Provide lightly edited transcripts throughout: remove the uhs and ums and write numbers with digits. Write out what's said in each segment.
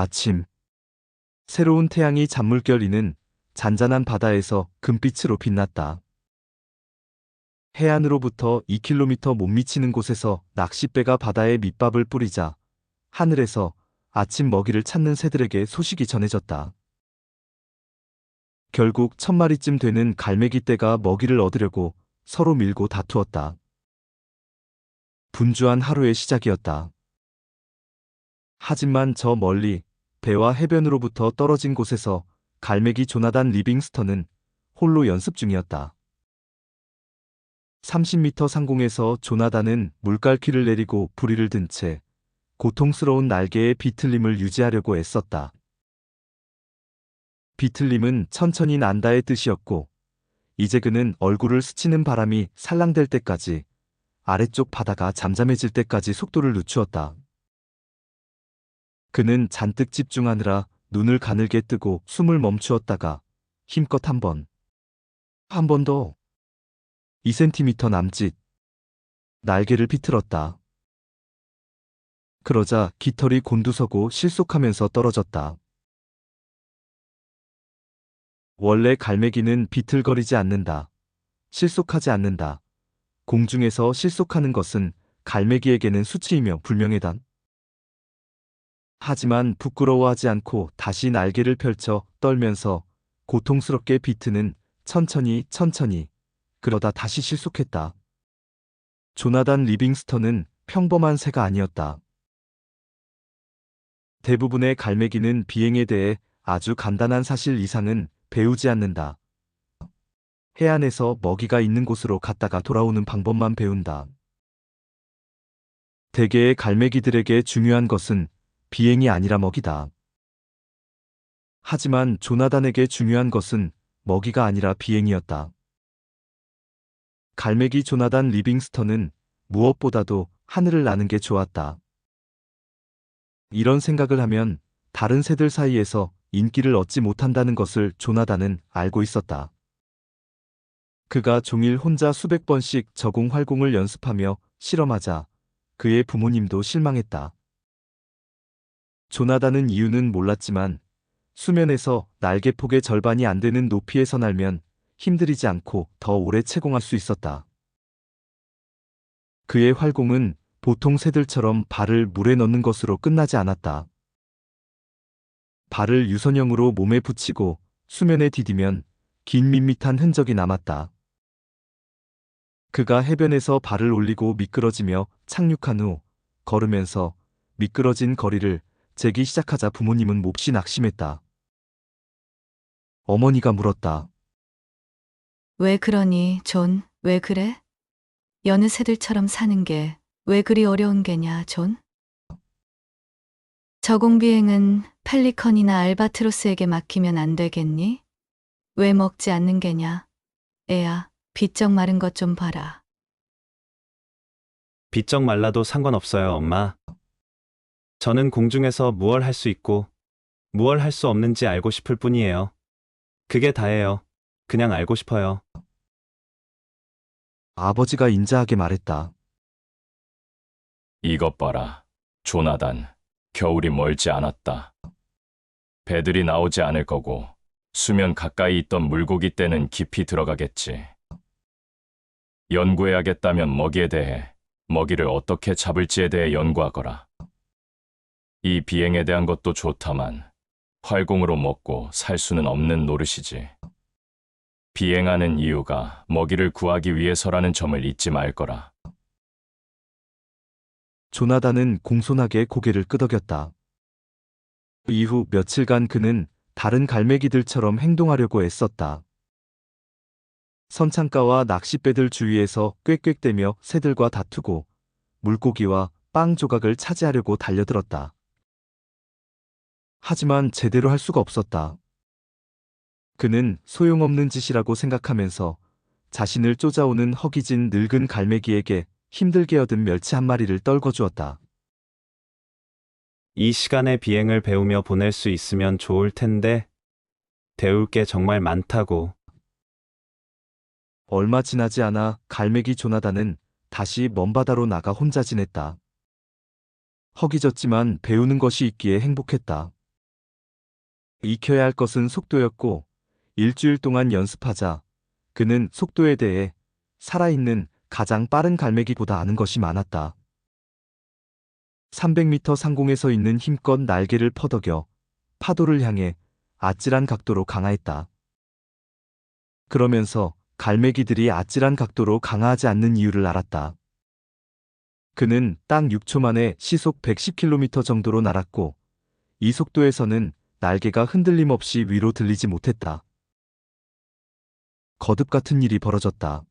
아침. 새로운 태양이 잔물결 이는 잔잔한 바다에서 금빛으로 빛났다. 해안으로부터 2km 못 미치는 곳에서 낚싯배가 바다에 밑밥을 뿌리자 하늘에서 아침 먹이를 찾는 새들에게 소식이 전해졌다. 결국 1000마리쯤 되는 갈매기 떼가 먹이를 얻으려고 서로 밀고 다투었다. 분주한 하루의 시작이었다. 하지만 저 멀리 배와 해변으로부터 떨어진 곳에서 갈매기 조나단 리빙스턴은 홀로 연습 중이었다. 30m 상공에서 조나단은 물갈퀴를 내리고 부리를 든 채 고통스러운 날개의 비틀림을 유지하려고 애썼다. 비틀림은 천천히 난다의 뜻이었고, 이제 그는 얼굴을 스치는 바람이 살랑댈 때까지, 아래쪽 바다가 잠잠해질 때까지 속도를 늦추었다. 그는 잔뜩 집중하느라 눈을 가늘게 뜨고 숨을 멈추었다가 힘껏 한 번 더, 2cm 남짓, 날개를 비틀었다. 그러자 깃털이 곤두서고 실속하면서 떨어졌다. 원래 갈매기는 비틀거리지 않는다. 실속하지 않는다. 공중에서 실속하는 것은 갈매기에게는 수치이며 불명예다. 하지만 부끄러워하지 않고 다시 날개를 펼쳐 떨면서 고통스럽게 비트는 천천히 그러다 다시 실속했다. 조나단 리빙스턴은 평범한 새가 아니었다. 대부분의 갈매기는 비행에 대해 아주 간단한 사실 이상은 배우지 않는다. 해안에서 먹이가 있는 곳으로 갔다가 돌아오는 방법만 배운다. 대개의 갈매기들에게 중요한 것은 비행이 아니라 먹이다. 하지만 조나단에게 중요한 것은 먹이가 아니라 비행이었다. 갈매기 조나단 리빙스턴은 무엇보다도 하늘을 나는 게 좋았다. 이런 생각을 하면 다른 새들 사이에서 인기를 얻지 못한다는 것을 조나단은 알고 있었다. 그가 종일 혼자 수백 번씩 저공활공을 연습하며 실험하자 그의 부모님도 실망했다. 조나단은 이유는 몰랐지만 수면에서 날개폭의 절반이 안 되는 높이에서 날면 힘들이지 않고 더 오래 채공할 수 있었다. 그의 활공은 보통 새들처럼 발을 물에 넣는 것으로 끝나지 않았다. 발을 유선형으로 몸에 붙이고 수면에 디디면 긴 밋밋한 흔적이 남았다. 그가 해변에서 발을 올리고 미끄러지며 착륙한 후 걸으면서 미끄러진 거리를 재기 시작하자 부모님은 몹시 낙심했다. 어머니가 물었다. 왜 그러니, 존? 왜 그래? 여느 새들처럼 사는 게 왜 그리 어려운 게냐, 존? 저공비행은 펠리컨이나 알바트로스에게 맡기면 안 되겠니? 왜 먹지 않는 게냐? 애야, 비쩍 마른 것 좀 봐라. 비쩍 말라도 상관없어요, 엄마. 저는 공중에서 무얼 할 수 있고 무얼 할 수 없는지 알고 싶을 뿐이에요. 그게 다예요. 그냥 알고 싶어요. 아버지가 인자하게 말했다. 이것 봐라, 조나단. 겨울이 멀지 않았다. 배들이 나오지 않을 거고 수면 가까이 있던 물고기 떼는 깊이 들어가겠지. 연구해야겠다면 먹이에 대해, 먹이를 어떻게 잡을지에 대해 연구하거라. 이 비행에 대한 것도 좋다만 활공으로 먹고 살 수는 없는 노릇이지. 비행하는 이유가 먹이를 구하기 위해서라는 점을 잊지 말 거라. 조나단은 공손하게 고개를 끄덕였다. 이후 며칠간 그는 다른 갈매기들처럼 행동하려고 애썼다. 선창가와 낚싯배들 주위에서 꽥꽥대며 새들과 다투고 물고기와 빵 조각을 차지하려고 달려들었다. 하지만 제대로 할 수가 없었다. 그는 소용없는 짓이라고 생각하면서 자신을 쫓아오는 허기진 늙은 갈매기에게 힘들게 얻은 멸치 한 마리를 떨궈주었다. 이 시간에 비행을 배우며 보낼 수 있으면 좋을 텐데 배울 게 정말 많다고. 얼마 지나지 않아 갈매기 조나단은 다시 먼 바다로 나가 혼자 지냈다. 허기졌지만 배우는 것이 있기에 행복했다. 익혀야 할 것은 속도였고, 일주일 동안 연습하자 그는 속도에 대해 살아있는 가장 빠른 갈매기보다 아는 것이 많았다. 300m 상공에서 있는 힘껏 날개를 퍼덕여 파도를 향해 아찔한 각도로 강하했다. 그러면서 갈매기들이 아찔한 각도로 강하지 않는 이유를 알았다. 그는 딱 6초 만에 시속 110km 정도로 날았고, 이 속도에서는 날개가 흔들림 없이 위로 들리지 못했다. 거듭 같은 일이 벌어졌다.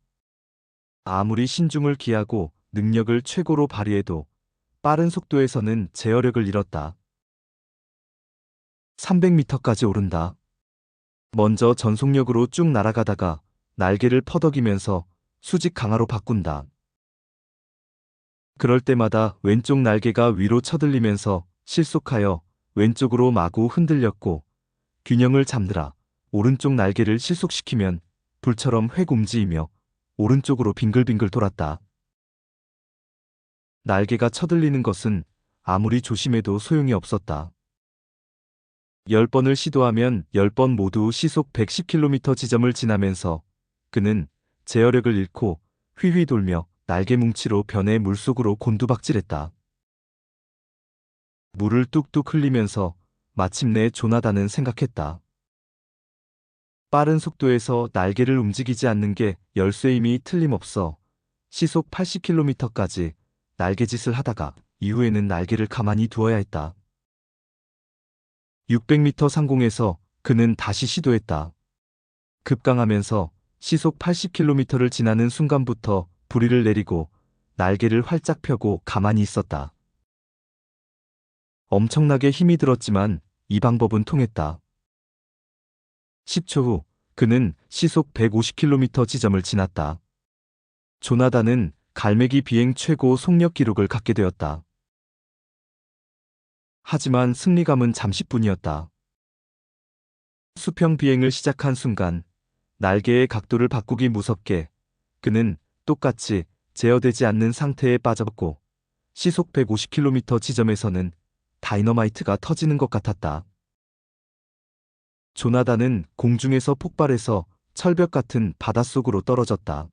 아무리 신중을 기하고 능력을 최고로 발휘해도 빠른 속도에서는 제어력을 잃었다. 300m까지 오른다. 먼저 전속력으로 쭉 날아가다가 날개를 퍼덕이면서 수직 강화로 바꾼다. 그럴 때마다 왼쪽 날개가 위로 쳐들리면서 실속하여 왼쪽으로 마구 흔들렸고, 균형을 잡느라 오른쪽 날개를 실속시키면 불처럼 획 움직이며 오른쪽으로 빙글빙글 돌았다. 날개가 쳐들리는 것은 아무리 조심해도 소용이 없었다. 10번을 시도하면 10번 모두 시속 110km 지점을 지나면서 그는 제어력을 잃고 휘휘 돌며 날개 뭉치로 변해 물속으로 곤두박질했다. 물을 뚝뚝 흘리면서 마침내 조나단은 생각했다. 빠른 속도에서 날개를 움직이지 않는 게 열쇠임이 틀림없어. 시속 80km까지 날개짓을 하다가 이후에는 날개를 가만히 두어야 했다. 600m 상공에서 그는 다시 시도했다. 급강하면서 시속 80km를 지나는 순간부터 부리를 내리고 날개를 활짝 펴고 가만히 있었다. 엄청나게 힘이 들었지만 이 방법은 통했다. 10초 후 그는 시속 150km 지점을 지났다. 조나단은 갈매기 비행 최고 속력 기록을 갖게 되었다. 하지만 승리감은 잠시뿐이었다. 수평 비행을 시작한 순간 날개의 각도를 바꾸기 무섭게 그는 똑같이 제어되지 않는 상태에 빠졌고, 시속 150km 지점에서는 다이너마이트가 터지는 것 같았다. 조나단은 공중에서 폭발해서 철벽 같은 바닷속으로 떨어졌다.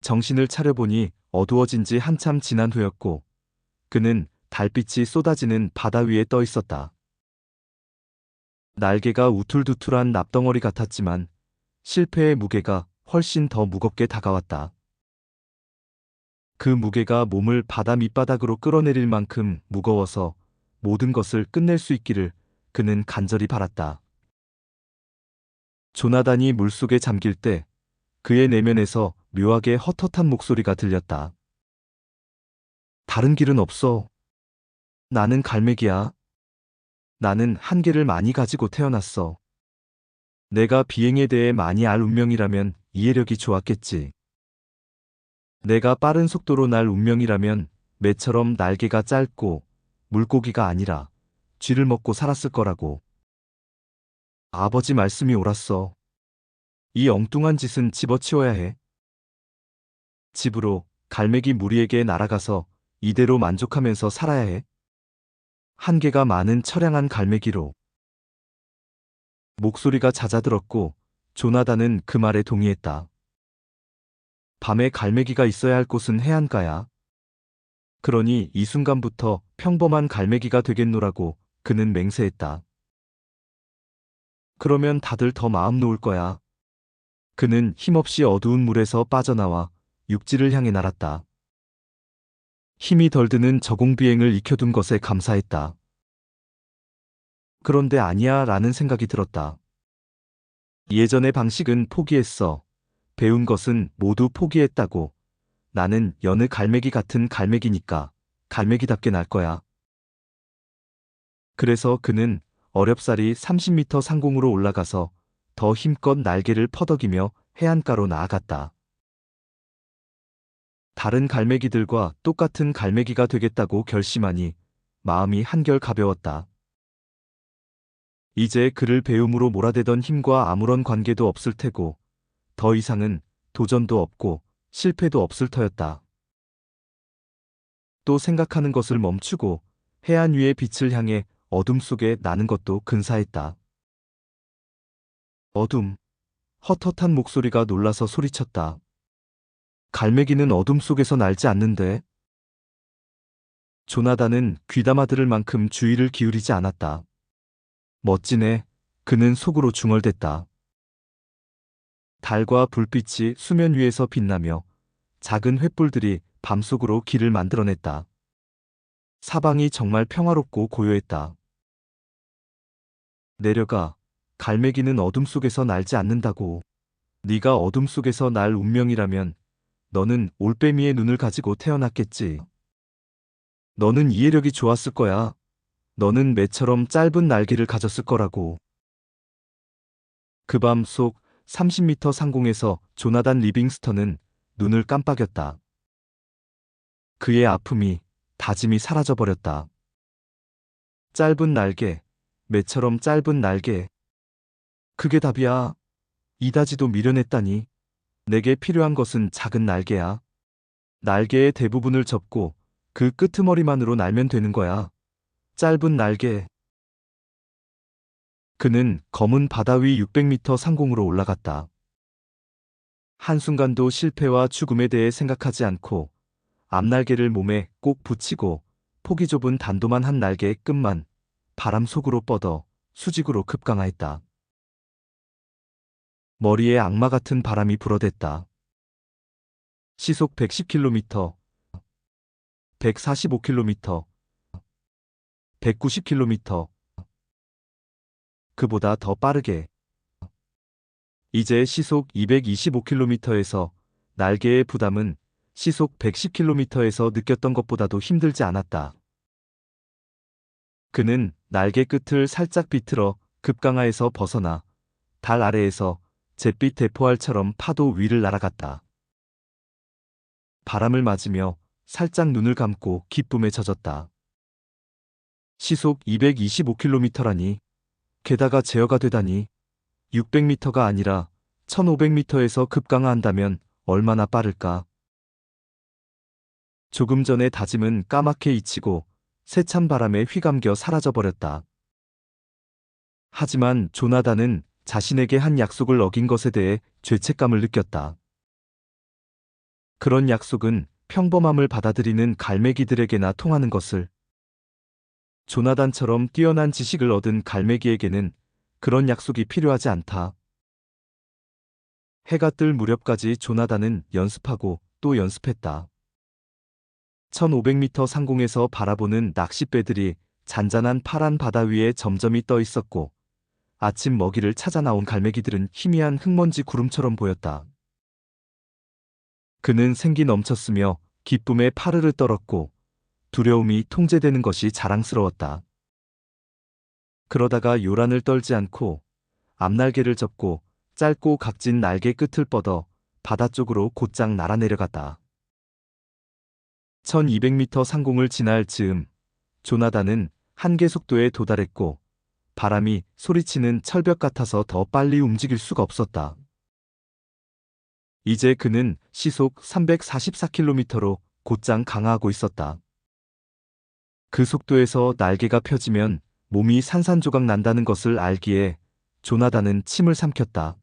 정신을 차려보니 어두워진 지 한참 지난 후였고, 그는 달빛이 쏟아지는 바다 위에 떠 있었다. 날개가 우툴두툴한 납덩어리 같았지만 실패의 무게가 훨씬 더 무겁게 다가왔다. 그 무게가 몸을 바다 밑바닥으로 끌어내릴 만큼 무거워서 모든 것을 끝낼 수 있기를 그는 간절히 바랐다. 조나단이 물속에 잠길 때 그의 내면에서 묘하게 헛헛한 목소리가 들렸다. 다른 길은 없어. 나는 갈매기야. 나는 한계를 많이 가지고 태어났어. 내가 비행에 대해 많이 알 운명이라면 이해력이 좋았겠지. 내가 빠른 속도로 날 운명이라면 매처럼 날개가 짧고 물고기가 아니라 쥐를 먹고 살았을 거라고. 아버지 말씀이 옳았어. 이 엉뚱한 짓은 집어치워야 해. 집으로 갈매기 무리에게 날아가서 이대로 만족하면서 살아야 해. 한계가 많은 처량한 갈매기로. 목소리가 잦아들었고 조나단은 그 말에 동의했다. 밤에 갈매기가 있어야 할 곳은 해안가야. 그러니 이 순간부터 평범한 갈매기가 되겠노라고 그는 맹세했다. 그러면 다들 더 마음 놓을 거야. 그는 힘없이 어두운 물에서 빠져나와 육지를 향해 날았다. 힘이 덜 드는 저공비행을 익혀둔 것에 감사했다. 그런데 아니야 라는 생각이 들었다. 예전의 방식은 포기했어. 배운 것은 모두 포기했다고. 나는 여느 갈매기 같은 갈매기니까 갈매기답게 날 거야. 그래서 그는 어렵사리 30m 상공으로 올라가서 더 힘껏 날개를 퍼덕이며 해안가로 나아갔다. 다른 갈매기들과 똑같은 갈매기가 되겠다고 결심하니 마음이 한결 가벼웠다. 이제 그를 배움으로 몰아대던 힘과 아무런 관계도 없을 테고 더 이상은 도전도 없고 실패도 없을 터였다. 또 생각하는 것을 멈추고 해안 위의 빛을 향해 어둠 속에 나는 것도 근사했다. 어둠. 헛헛한 목소리가 놀라서 소리쳤다. 갈매기는 어둠 속에서 날지 않는데. 조나단은 귀담아 들을 만큼 주의를 기울이지 않았다. 멋지네. 그는 속으로 중얼댔다. 달과 불빛이 수면 위에서 빛나며 작은 횃불들이 밤속으로 길을 만들어냈다. 사방이 정말 평화롭고 고요했다. 내려가. 갈매기는 어둠 속에서 날지 않는다고. 네가 어둠 속에서 날 운명이라면 너는 올빼미의 눈을 가지고 태어났겠지. 너는 이해력이 좋았을 거야. 너는 매처럼 짧은 날개를 가졌을 거라고. 그 밤 속 30m 상공에서 조나단 리빙스턴은 눈을 깜빡였다. 그의 아픔이, 다짐이 사라져버렸다. 짧은 날개, 매처럼 짧은 날개. 그게 답이야. 이다지도 미련했다니. 내게 필요한 것은 작은 날개야. 날개의 대부분을 접고 그 끄트머리만으로 날면 되는 거야. 짧은 날개. 그는 검은 바다 위 600m 상공으로 올라갔다. 한순간도 실패와 죽음에 대해 생각하지 않고 앞날개를 몸에 꼭 붙이고 폭이 좁은 단도만 한 날개의 끝만 바람 속으로 뻗어 수직으로 급강하였다. 머리에 악마 같은 바람이 불어댔다. 시속 110km, 145km, 190km. 그보다 더 빠르게. 이제 시속 225km에서 날개의 부담은 시속 110km에서 느꼈던 것보다도 힘들지 않았다. 그는 날개 끝을 살짝 비틀어 급강하에서 벗어나 달 아래에서 잿빛 대포알처럼 파도 위를 날아갔다. 바람을 맞으며 살짝 눈을 감고 기쁨에 젖었다. 시속 225km라니. 게다가 제어가 되다니. 600m가 아니라 1500m에서 급강하한다면 얼마나 빠를까. 조금 전의 다짐은 까맣게 잊히고 세찬 바람에 휘감겨 사라져버렸다. 하지만 조나단은 자신에게 한 약속을 어긴 것에 대해 죄책감을 느꼈다. 그런 약속은 평범함을 받아들이는 갈매기들에게나 통하는 것을. 조나단처럼 뛰어난 지식을 얻은 갈매기에게는 그런 약속이 필요하지 않다. 해가 뜰 무렵까지 조나단은 연습하고 또 연습했다. 1500m 상공에서 바라보는 낚싯배들이 잔잔한 파란 바다 위에 점점이 떠 있었고 아침 먹이를 찾아 나온 갈매기들은 희미한 흙먼지 구름처럼 보였다. 그는 생기 넘쳤으며 기쁨에 파르르 떨었고 두려움이 통제되는 것이 자랑스러웠다. 그러다가 요란을 떨지 않고 앞날개를 접고 짧고 각진 날개 끝을 뻗어 바다 쪽으로 곧장 날아내려갔다. 1200m 상공을 지날 즈음 조나단은 한계 속도에 도달했고 바람이 소리치는 철벽 같아서 더 빨리 움직일 수가 없었다. 이제 그는 시속 344km로 곧장 강하고 있었다. 그 속도에서 날개가 펴지면 몸이 산산조각 난다는 것을 알기에 조나단은 침을 삼켰다.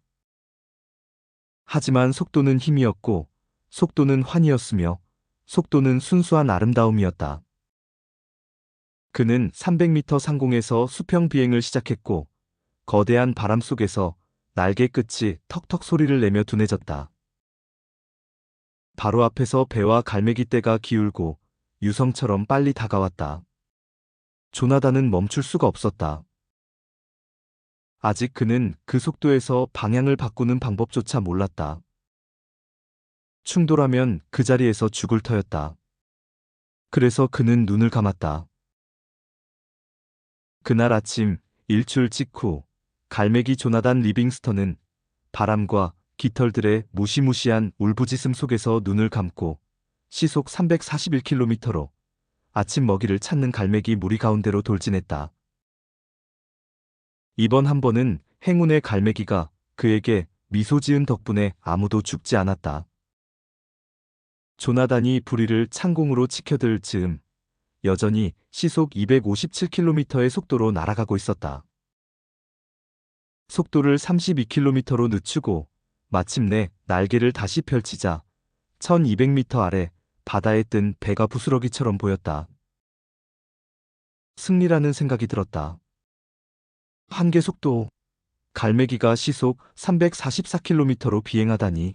하지만 속도는 힘이었고 속도는 환희였으며 속도는 순수한 아름다움이었다. 그는 300m 상공에서 수평 비행을 시작했고 거대한 바람 속에서 날개 끝이 턱턱 소리를 내며 둔해졌다. 바로 앞에서 배와 갈매기 떼가 기울고 유성처럼 빨리 다가왔다. 조나단은 멈출 수가 없었다. 아직 그는 그 속도에서 방향을 바꾸는 방법조차 몰랐다. 충돌하면 그 자리에서 죽을 터였다. 그래서 그는 눈을 감았다. 그날 아침 일출 직후 갈매기 조나단 리빙스턴은 바람과 깃털들의 무시무시한 울부짖음 속에서 눈을 감고 시속 341km로 아침 먹이를 찾는 갈매기 무리 가운데로 돌진했다. 이번 한 번은 행운의 갈매기가 그에게 미소 지은 덕분에 아무도 죽지 않았다. 조나단이 부리를 창공으로 치켜들 즈음 여전히 시속 257km의 속도로 날아가고 있었다. 속도를 32km로 늦추고 마침내 날개를 다시 펼치자 1200m 아래 바다에 뜬 배가 부스러기처럼 보였다. 승리라는 생각이 들었다. 한계 속도. 갈매기가 시속 344km로 비행하다니.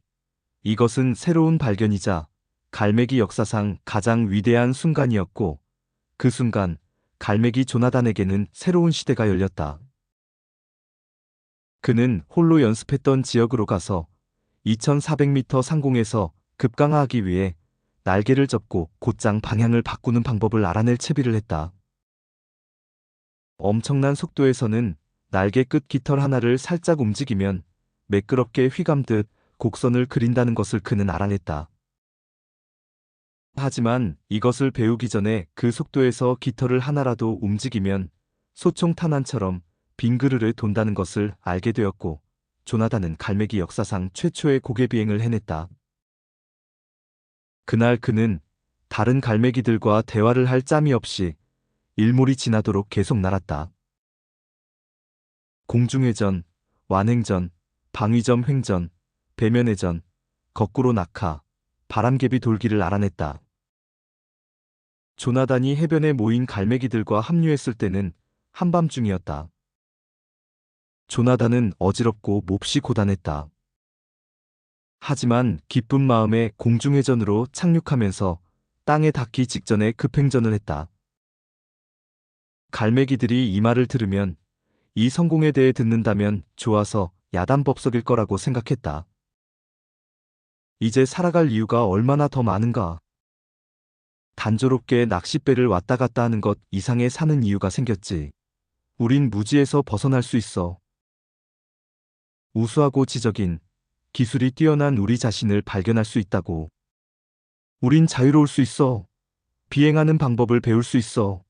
이것은 새로운 발견이자 갈매기 역사상 가장 위대한 순간이었고, 그 순간 갈매기 조나단에게는 새로운 시대가 열렸다. 그는 홀로 연습했던 지역으로 가서 2400m 상공에서 급강하하기 위해 날개를 접고 곧장 방향을 바꾸는 방법을 알아낼 채비를 했다. 엄청난 속도에서는 날개 끝 깃털 하나를 살짝 움직이면 매끄럽게 휘감듯 곡선을 그린다는 것을 그는 알아냈다. 하지만 이것을 배우기 전에 그 속도에서 깃털을 하나라도 움직이면 소총 탄환처럼 빙그르르 돈다는 것을 알게 되었고, 조나단은 갈매기 역사상 최초의 고개 비행을 해냈다. 그날 그는 다른 갈매기들과 대화를 할 짬이 없이 일몰이 지나도록 계속 날았다. 공중회전, 완행전, 방위점 횡전, 배면회전, 거꾸로 낙하, 바람개비 돌기를 알아냈다. 조나단이 해변에 모인 갈매기들과 합류했을 때는 한밤중이었다. 조나단은 어지럽고 몹시 고단했다. 하지만 기쁜 마음에 공중회전으로 착륙하면서 땅에 닿기 직전에 급행전을 했다. 갈매기들이 이 말을 들으면 이 성공에 대해 듣는다면 좋아서 야단법석일 거라고 생각했다. 이제 살아갈 이유가 얼마나 더 많은가. 단조롭게 낚싯배를 왔다 갔다 하는 것 이상의 사는 이유가 생겼지. 우린 무지에서 벗어날 수 있어. 우수하고 지적인, 기술이 뛰어난 우리 자신을 발견할 수 있다고. 우린 자유로울 수 있어. 비행하는 방법을 배울 수 있어.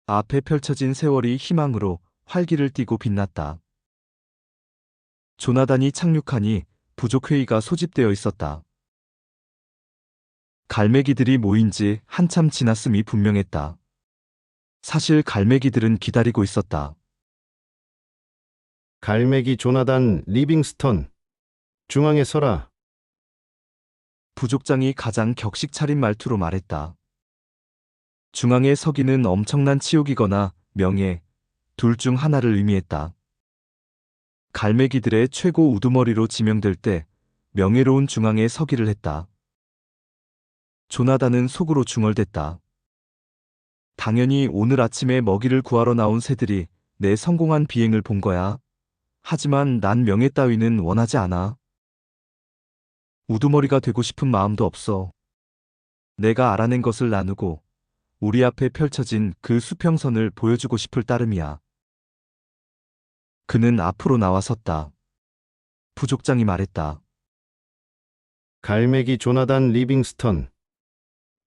앞에 펼쳐진 세월이 희망으로 활기를 띠고 빛났다. 조나단이 착륙하니 부족회의가 소집되어 있었다. 갈매기들이 모인 지 한참 지났음이 분명했다. 사실 갈매기들은 기다리고 있었다. 갈매기 조나단 리빙스턴, 중앙에 서라. 부족장이 가장 격식 차린 말투로 말했다. 중앙에 서기는 엄청난 치욕이거나 명예, 둘 중 하나를 의미했다. 갈매기들의 최고 우두머리로 지명될 때 명예로운 중앙에 서기를 했다. 조나단은 속으로 중얼댔다. 당연히 오늘 아침에 먹이를 구하러 나온 새들이 내 성공한 비행을 본 거야. 하지만 난 명예 따위는 원하지 않아. 우두머리가 되고 싶은 마음도 없어. 내가 알아낸 것을 나누고 우리 앞에 펼쳐진 그 수평선을 보여주고 싶을 따름이야. 그는 앞으로 나와섰다. 부족장이 말했다. 갈매기 조나단 리빙스턴,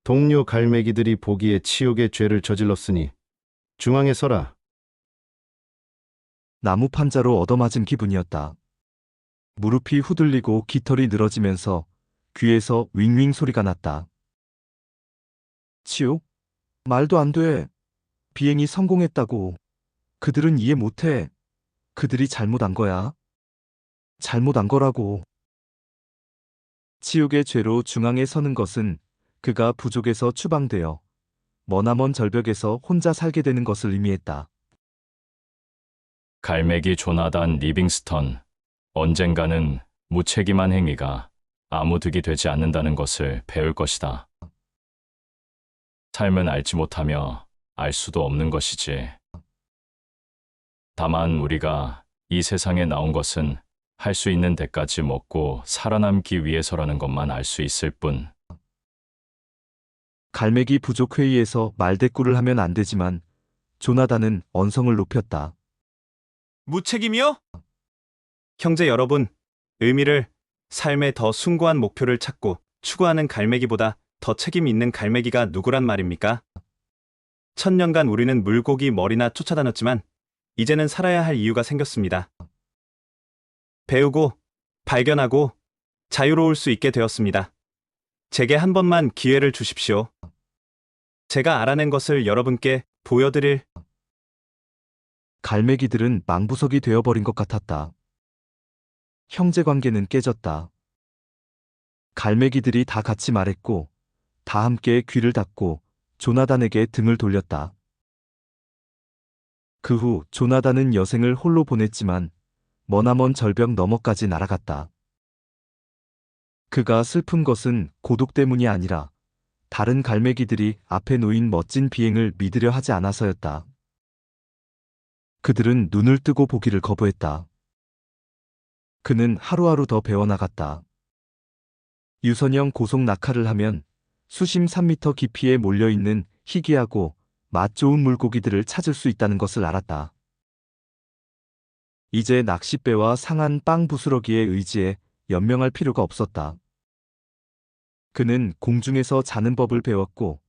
동료 갈매기들이 보기에 치욕의 죄를 저질렀으니 중앙에 서라. 나무 판자로 얻어맞은 기분이었다. 무릎이 후들리고 깃털이 늘어지면서 귀에서 윙윙 소리가 났다. 치욕? 말도 안 돼. 비행이 성공했다고. 그들은 이해 못해. 그들이 잘못한 거야. 잘못한 거라고. 치욕의 죄로 중앙에 서는 것은 그가 부족에서 추방되어 머나먼 절벽에서 혼자 살게 되는 것을 의미했다. 갈매기 조나단 리빙스턴, 언젠가는 무책임한 행위가 아무 득이 되지 않는다는 것을 배울 것이다. 삶은 알지 못하며 알 수도 없는 것이지. 다만 우리가 이 세상에 나온 것은 할 수 있는 데까지 먹고 살아남기 위해서라는 것만 알 수 있을 뿐. 갈매기 부족회의에서 말대꾸를 하면 안 되지만 조나단은 언성을 높였다. 무책임이요? 형제 여러분, 의미를, 삶의 더 숭고한 목표를 찾고 추구하는 갈매기보다 더 책임 있는 갈매기가 누구란 말입니까? 1000년간 우리는 물고기 머리나 쫓아다녔지만 이제는 살아야 할 이유가 생겼습니다. 배우고, 발견하고, 자유로울 수 있게 되었습니다. 제게 한 번만 기회를 주십시오. 제가 알아낸 것을 여러분께 보여드릴 갈매기들은 망부석이 되어버린 것 같았다. 형제 관계는 깨졌다. 갈매기들이 다 같이 말했고, 다 함께 귀를 닫고 조나단에게 등을 돌렸다. 그 후 조나단은 여생을 홀로 보냈지만 머나먼 절벽 너머까지 날아갔다. 그가 슬픈 것은 고독 때문이 아니라 다른 갈매기들이 앞에 놓인 멋진 비행을 믿으려 하지 않아서였다. 그들은 눈을 뜨고 보기를 거부했다. 그는 하루하루 더 배워나갔다. 유선형 고속 낙하를 하면 수심 3미터 깊이에 몰려있는 희귀하고 맛 좋은 물고기들을 찾을 수 있다는 것을 알았다. 이제 낚싯배와 상한 빵 부스러기의 의지에 연명할 필요가 없었다. 그는 공중에서 자는 법을 배웠고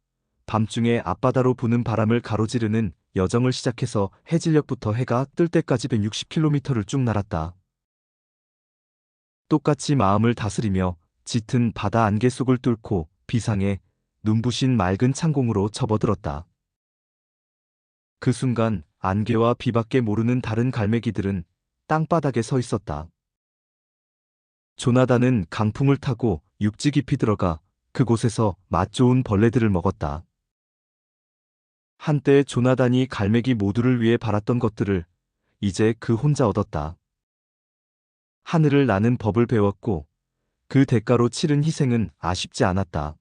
밤중에 앞바다로 부는 바람을 가로지르는 여정을 시작해서 해질녘부터 해가 뜰 때까지 160km를 쭉 날았다. 똑같이 마음을 다스리며 짙은 바다 안개 속을 뚫고 비상에 눈부신 맑은 창공으로 접어들었다. 그 순간 안개와 비밖에 모르는 다른 갈매기들은 땅바닥에 서 있었다. 조나단은 강풍을 타고 육지 깊이 들어가 그곳에서 맛 좋은 벌레들을 먹었다. 한때 조나단이 갈매기 모두를 위해 바랐던 것들을 이제 그 혼자 얻었다. 하늘을 나는 법을 배웠고 그 대가로 치른 희생은 아쉽지 않았다.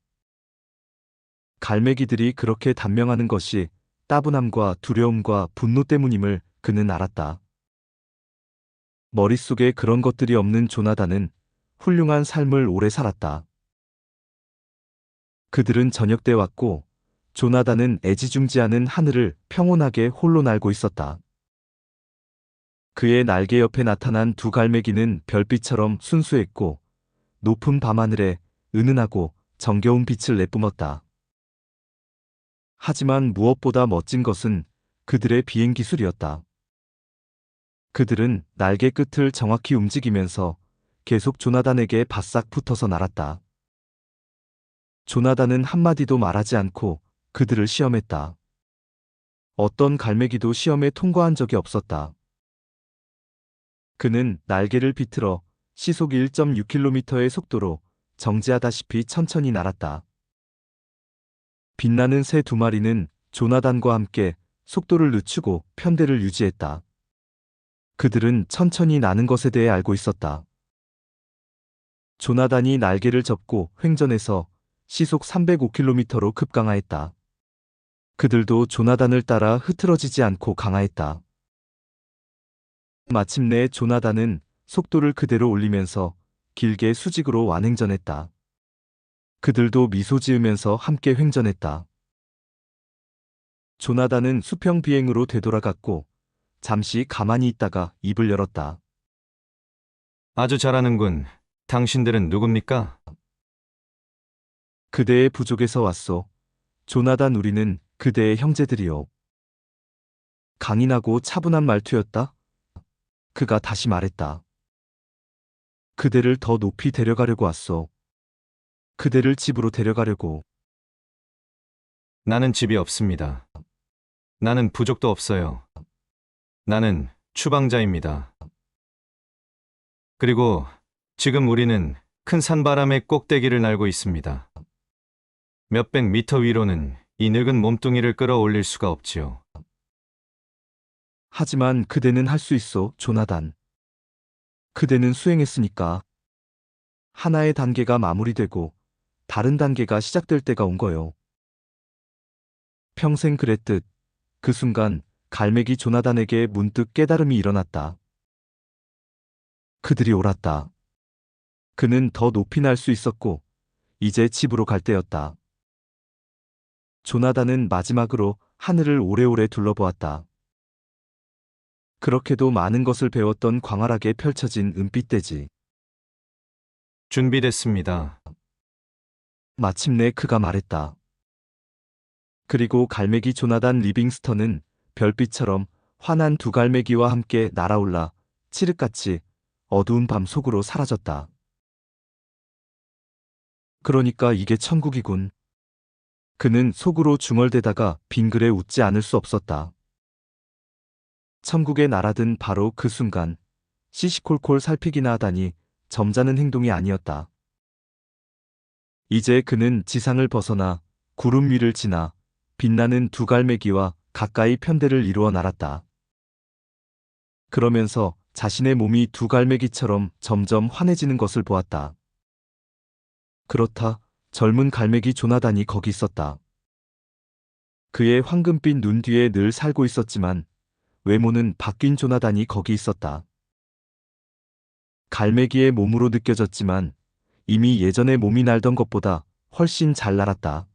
갈매기들이 그렇게 단명하는 것이 따분함과 두려움과 분노 때문임을 그는 알았다. 머릿속에 그런 것들이 없는 조나단은 훌륭한 삶을 오래 살았다. 그들은 저녁 때 왔고 조나단은 애지중지하는 하늘을 평온하게 홀로 날고 있었다. 그의 날개 옆에 나타난 두 갈매기는 별빛처럼 순수했고 높은 밤하늘에 은은하고 정겨운 빛을 내뿜었다. 하지만 무엇보다 멋진 것은 그들의 비행 기술이었다. 그들은 날개 끝을 정확히 움직이면서 계속 조나단에게 바싹 붙어서 날았다. 조나단은 한마디도 말하지 않고 그들을 시험했다. 어떤 갈매기도 시험에 통과한 적이 없었다. 그는 날개를 비틀어 시속 1.6km의 속도로 정지하다시피 천천히 날았다. 빛나는 새 두 마리는 조나단과 함께 속도를 늦추고 편대를 유지했다. 그들은 천천히 나는 것에 대해 알고 있었다. 조나단이 날개를 접고 횡전해서 시속 305km로 급강하했다. 그들도 조나단을 따라 흐트러지지 않고 강하했다. 마침내 조나단은 속도를 그대로 올리면서 길게 수직으로 완행전했다. 그들도 미소 지으면서 함께 횡전했다. 조나단은 수평 비행으로 되돌아갔고 잠시 가만히 있다가 입을 열었다. 아주 잘하는군. 당신들은 누굽니까? 그대의 부족에서 왔소. 조나단, 우리는 그대의 형제들이요. 강인하고 차분한 말투였다. 그가 다시 말했다. 그대를 더 높이 데려가려고 왔소. 그대를 집으로 데려가려고. 나는 집이 없습니다. 나는 부족도 없어요. 나는 추방자입니다. 그리고 지금 우리는 큰 산바람의 꼭대기를 날고 있습니다. 몇백 미터 위로는 이 늙은 몸뚱이를 끌어올릴 수가 없지요. 하지만 그대는 할 수 있어, 조나단. 그대는 수행했으니까. 하나의 단계가 마무리되고 다른 단계가 시작될 때가 온 거요. 평생 그랬듯 그 순간 갈매기 조나단에게 문득 깨달음이 일어났다. 그들이 옳았다. 그는 더 높이 날 수 있었고 이제 집으로 갈 때였다. 조나단은 마지막으로 하늘을 오래오래 둘러보았다. 그렇게도 많은 것을 배웠던 광활하게 펼쳐진 은빛대지. 준비됐습니다. 마침내 그가 말했다. 그리고 갈매기 조나단 리빙스턴은 별빛처럼 환한 두 갈매기와 함께 날아올라 칠흑같이 어두운 밤 속으로 사라졌다. 그러니까 이게 천국이군. 그는 속으로 중얼대다가 빙그레 웃지 않을 수 없었다. 천국에 날아든 바로 그 순간 시시콜콜 살피기나 하다니 점잖은 행동이 아니었다. 이제 그는 지상을 벗어나 구름 위를 지나 빛나는 두 갈매기와 가까이 편대를 이루어 날았다. 그러면서 자신의 몸이 두 갈매기처럼 점점 환해지는 것을 보았다. 그렇다. 젊은 갈매기 조나단이 거기 있었다. 그의 황금빛 눈 뒤에 늘 살고 있었지만 외모는 바뀐 조나단이 거기 있었다. 갈매기의 몸으로 느껴졌지만 이미 예전에 몸이 날던 것보다 훨씬 잘 날았다.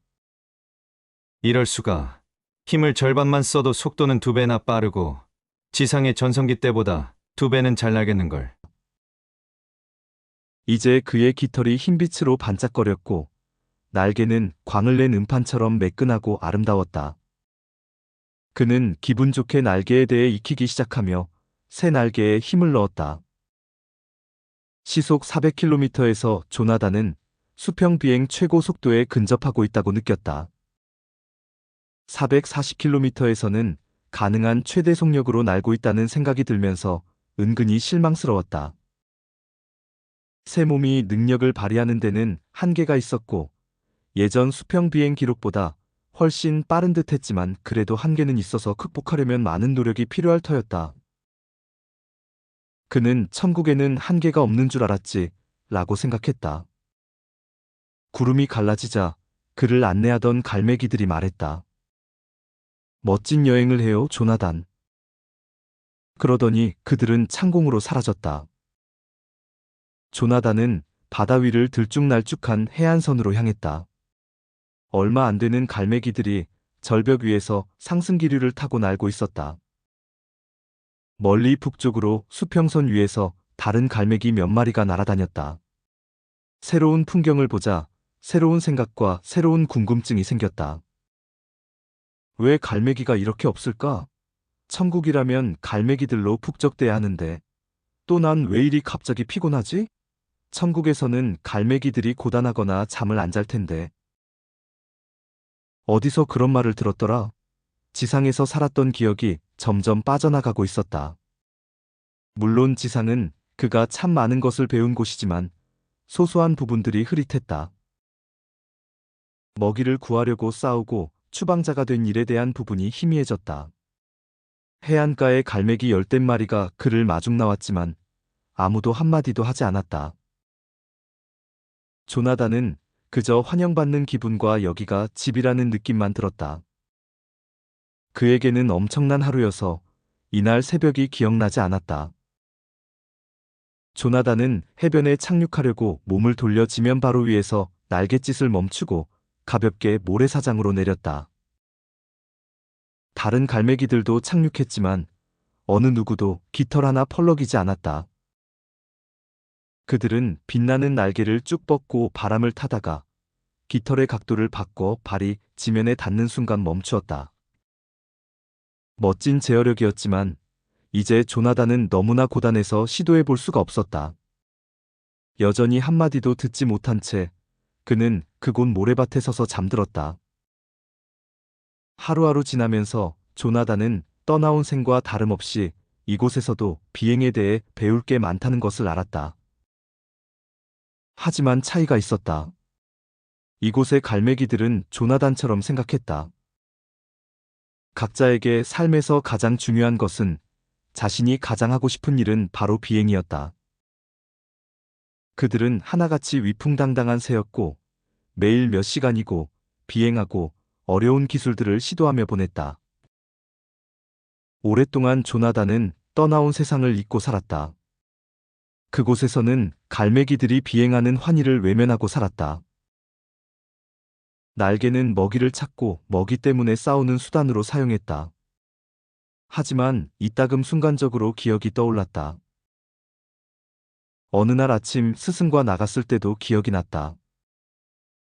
이럴 수가. 힘을 절반만 써도 속도는 2배나 빠르고 지상의 전성기 때보다 2배는 잘 날겠는걸. 이제 그의 깃털이 흰빛으로 반짝거렸고 날개는 광을 낸 음판처럼 매끈하고 아름다웠다. 그는 기분 좋게 날개에 대해 익히기 시작하며 새 날개에 힘을 넣었다. 시속 400km에서 조나단은 수평 비행 최고 속도에 근접하고 있다고 느꼈다. 440km에서는 가능한 최대 속력으로 날고 있다는 생각이 들면서 은근히 실망스러웠다. 새 몸이 능력을 발휘하는 데는 한계가 있었고 예전 수평 비행 기록보다 훨씬 빠른 듯 했지만 그래도 한계는 있어서 극복하려면 많은 노력이 필요할 터였다. 그는 천국에는 한계가 없는 줄 알았지 라고 생각했다. 구름이 갈라지자 그를 안내하던 갈매기들이 말했다. 멋진 여행을 해요, 조나단. 그러더니 그들은 창공으로 사라졌다. 조나단은 바다 위를 들쭉날쭉한 해안선으로 향했다. 얼마 안 되는 갈매기들이 절벽 위에서 상승기류를 타고 날고 있었다. 멀리 북쪽으로 수평선 위에서 다른 갈매기 몇 마리가 날아다녔다. 새로운 풍경을 보자 새로운 생각과 새로운 궁금증이 생겼다. 왜 갈매기가 이렇게 없을까? 천국이라면 갈매기들로 북적대야 하는데 또 난 왜 이리 갑자기 피곤하지? 천국에서는 갈매기들이 고단하거나 잠을 안 잘 텐데. 어디서 그런 말을 들었더라? 지상에서 살았던 기억이 점점 빠져나가고 있었다. 물론 지상은 그가 참 많은 것을 배운 곳이지만 소소한 부분들이 흐릿했다. 먹이를 구하려고 싸우고 추방자가 된 일에 대한 부분이 희미해졌다. 해안가의 갈매기 10댓마리가 그를 마중 나왔지만 아무도 한마디도 하지 않았다. 조나단은 그저 환영받는 기분과 여기가 집이라는 느낌만 들었다. 그에게는 엄청난 하루여서 이날 새벽이 기억나지 않았다. 조나단은 해변에 착륙하려고 몸을 돌려 지면 바로 위에서 날갯짓을 멈추고 가볍게 모래사장으로 내렸다. 다른 갈매기들도 착륙했지만 어느 누구도 깃털 하나 펄럭이지 않았다. 그들은 빛나는 날개를 쭉 뻗고 바람을 타다가 깃털의 각도를 바꿔 발이 지면에 닿는 순간 멈추었다. 멋진 제어력이었지만 이제 조나단은 너무나 고단해서 시도해 볼 수가 없었다. 여전히 한마디도 듣지 못한 채 그는 그곳 모래밭에 서서 잠들었다. 하루하루 지나면서 조나단은 떠나온 생과 다름없이 이곳에서도 비행에 대해 배울 게 많다는 것을 알았다. 하지만 차이가 있었다. 이곳의 갈매기들은 조나단처럼 생각했다. 각자에게 삶에서 가장 중요한 것은 자신이 가장 하고 싶은 일은 바로 비행이었다. 그들은 하나같이 위풍당당한 새였고 매일 몇 시간이고 비행하고 어려운 기술들을 시도하며 보냈다. 오랫동안 조나단은 떠나온 세상을 잊고 살았다. 그곳에서는 갈매기들이 비행하는 환희를 외면하고 살았다. 날개는 먹이를 찾고 먹이 때문에 싸우는 수단으로 사용했다. 하지만 이따금 순간적으로 기억이 떠올랐다. 어느 날 아침 스승과 나갔을 때도 기억이 났다.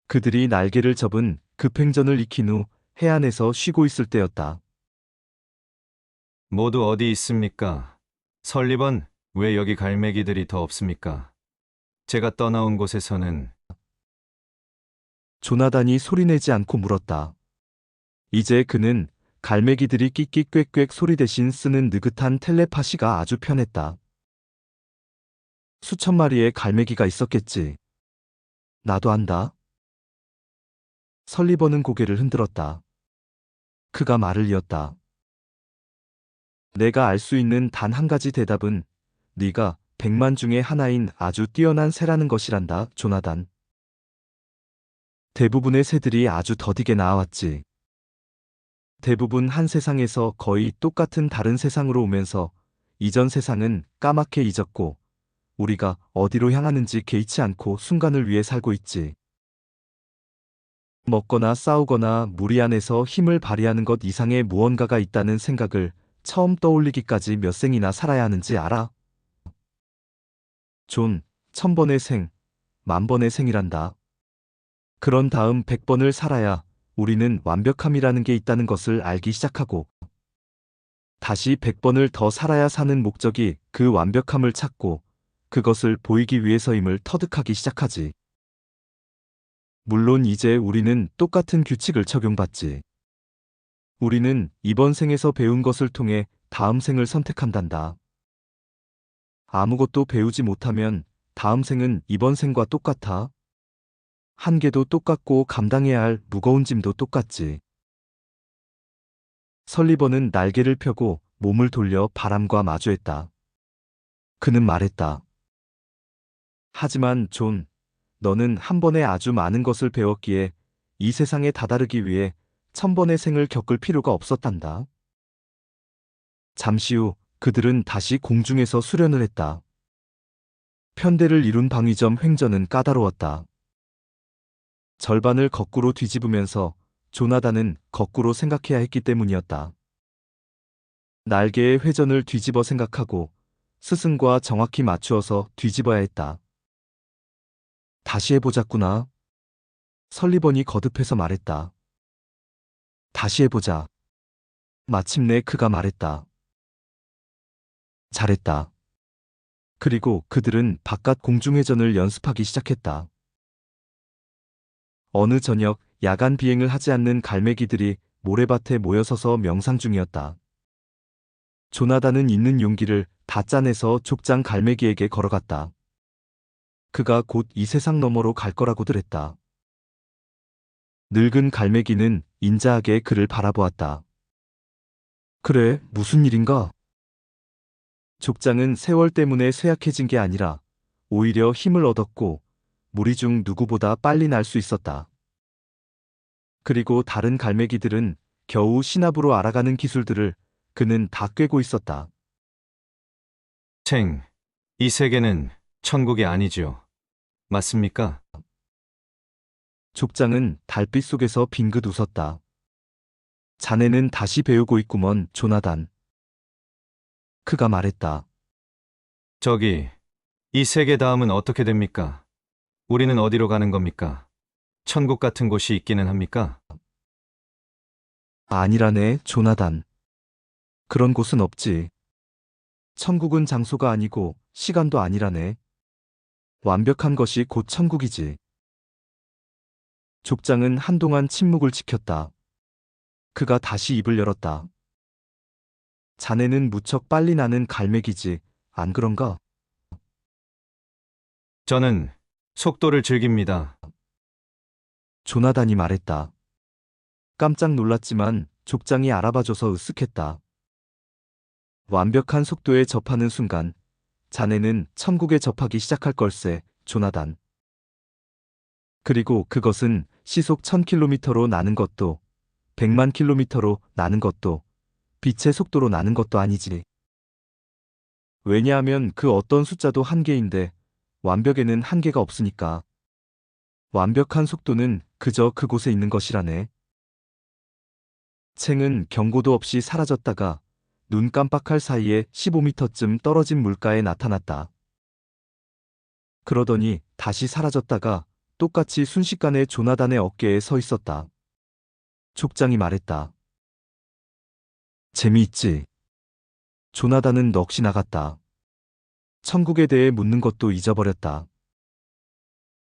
그들이 날개를 접은 급행전을 익힌 후 해안에서 쉬고 있을 때였다. 모두 어디 있습니까? 설리번, 왜 여기 갈매기들이 더 없습니까? 제가 떠나온 곳에서는 조나단이 소리내지 않고 물었다. 이제 그는 갈매기들이 끽끽꽥꽥 소리 대신 쓰는 느긋한 텔레파시가 아주 편했다. 수천 마리의 갈매기가 있었겠지. 나도 안다. 설리번은 고개를 흔들었다. 그가 말을 이었다. 내가 알 수 있는 단 한 가지 대답은 네가 100만 중에 하나인 아주 뛰어난 새라는 것이란다, 조나단. 대부분의 새들이 아주 더디게 나아왔지. 대부분 한 세상에서 거의 똑같은 다른 세상으로 오면서 이전 세상은 까맣게 잊었고 우리가 어디로 향하는지 개의치 않고 순간을 위해 살고 있지. 먹거나 싸우거나 무리 안에서 힘을 발휘하는 것 이상의 무언가가 있다는 생각을 처음 떠올리기까지 몇 생이나 살아야 하는지 알아? 존, 1000번의 생, 10,000번의 생이란다. 그런 다음 100번을 살아야 우리는 완벽함이라는 게 있다는 것을 알기 시작하고 다시 100번을 더 살아야 사는 목적이 그 완벽함을 찾고 그것을 보이기 위해서임을 터득하기 시작하지. 물론 이제 우리는 똑같은 규칙을 적용받지. 우리는 이번 생에서 배운 것을 통해 다음 생을 선택한단다. 아무것도 배우지 못하면 다음 생은 이번 생과 똑같아. 한계도 똑같고 감당해야 할 무거운 짐도 똑같지. 설리번은 날개를 펴고 몸을 돌려 바람과 마주했다. 그는 말했다. 하지만 존, 너는 한 번에 아주 많은 것을 배웠기에 이 세상에 다다르기 위해 1000번의 생을 겪을 필요가 없었단다. 잠시 후 그들은 다시 공중에서 수련을 했다. 편대를 이룬 방위점 횡전은 까다로웠다. 절반을 거꾸로 뒤집으면서 조나단은 거꾸로 생각해야 했기 때문이었다. 날개의 회전을 뒤집어 생각하고 스승과 정확히 맞추어서 뒤집어야 했다. 다시 해보자꾸나. 설리번이 거듭해서 말했다. 다시 해보자. 마침내 그가 말했다. 잘했다. 그리고 그들은 바깥 공중회전을 연습하기 시작했다. 어느 저녁 야간 비행을 하지 않는 갈매기들이 모래밭에 모여서서 명상 중이었다. 조나단은 있는 용기를 다 짜내서 족장 갈매기에게 걸어갔다. 그가 곧 이 세상 너머로 갈 거라고들 했다. 늙은 갈매기는 인자하게 그를 바라보았다. 그래, 무슨 일인가? 족장은 세월 때문에 쇠약해진 게 아니라 오히려 힘을 얻었고 무리 중 누구보다 빨리 날 수 있었다. 그리고 다른 갈매기들은 겨우 신압으로 알아가는 기술들을 그는 다 꿰고 있었다. 챙, 이 세계는 천국이 아니지요. 맞습니까? 족장은 달빛 속에서 빙긋 웃었다. 자네는 다시 배우고 있구먼, 조나단. 그가 말했다. 저기, 이 세계 다음은 어떻게 됩니까? 우리는 어디로 가는 겁니까? 천국 같은 곳이 있기는 합니까? 아니라네, 조나단. 그런 곳은 없지. 천국은 장소가 아니고 시간도 아니라네. 완벽한 것이 곧 천국이지. 족장은 한동안 침묵을 지켰다. 그가 다시 입을 열었다. 자네는 무척 빨리 나는 갈매기지, 안 그런가? 저는 속도를 즐깁니다. 조나단이 말했다. 깜짝 놀랐지만 족장이 알아봐줘서 으쓱했다. 완벽한 속도에 접하는 순간 자네는 천국에 접하기 시작할 걸세, 조나단. 그리고 그것은 시속 1000km로 나는 것도 100만 km로 나는 것도 빛의 속도로 나는 것도 아니지. 왜냐하면 그 어떤 숫자도 한계인데 완벽에는 한계가 없으니까. 완벽한 속도는 그저 그곳에 있는 것이라네. 챙은 경고도 없이 사라졌다가 눈 깜빡할 사이에 15m쯤 떨어진 물가에 나타났다. 그러더니 다시 사라졌다가 똑같이 순식간에 조나단의 어깨에 서 있었다. 족장이 말했다. 재미있지? 조나단은 넋이 나갔다. 천국에 대해 묻는 것도 잊어버렸다.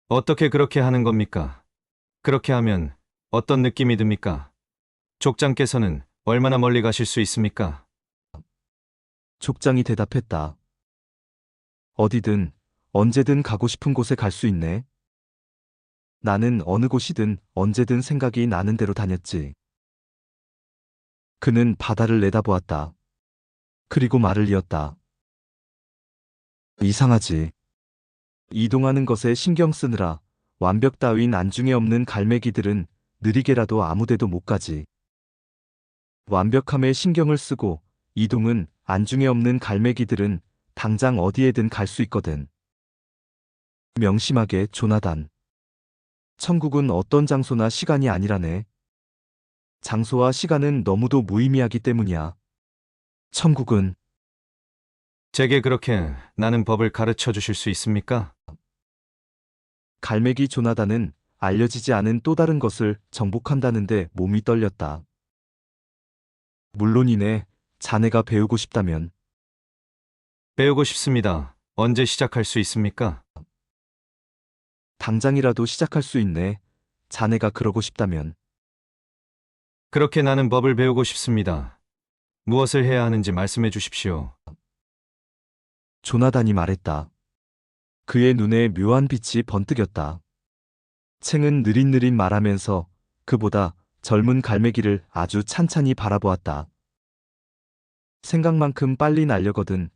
어떻게 그렇게 하는 겁니까? 그렇게 하면 어떤 느낌이 듭니까? 족장께서는 얼마나 멀리 가실 수 있습니까? 족장이 대답했다. 어디든 언제든 가고 싶은 곳에 갈 수 있네. 나는 어느 곳이든 언제든 생각이 나는 대로 다녔지. 그는 바다를 내다보았다. 그리고 말을 이었다. 이상하지. 이동하는 것에 신경 쓰느라 완벽 따윈 안중에 없는 갈매기들은 느리게라도 아무데도 못 가지. 완벽함에 신경을 쓰고 이동은 안중에 없는 갈매기들은 당장 어디에든 갈 수 있거든. 명심하게, 조나단. 천국은 어떤 장소나 시간이 아니라네. 장소와 시간은 너무도 무의미하기 때문이야. 천국은 제게 그렇게 나는 법을 가르쳐 주실 수 있습니까? 갈매기 조나단은 알려지지 않은 또 다른 것을 정복한다는데 몸이 떨렸다. 물론이네. 자네가 배우고 싶다면. 배우고 싶습니다. 언제 시작할 수 있습니까? 당장이라도 시작할 수 있네. 자네가 그러고 싶다면. 그렇게 나는 법을 배우고 싶습니다. 무엇을 해야 하는지 말씀해 주십시오. 조나단이 말했다. 그의 눈에 묘한 빛이 번뜩였다. 챙은 느릿느릿 말하면서 그보다 젊은 갈매기를 아주 찬찬히 바라보았다. 생각만큼 빨리 날려거든,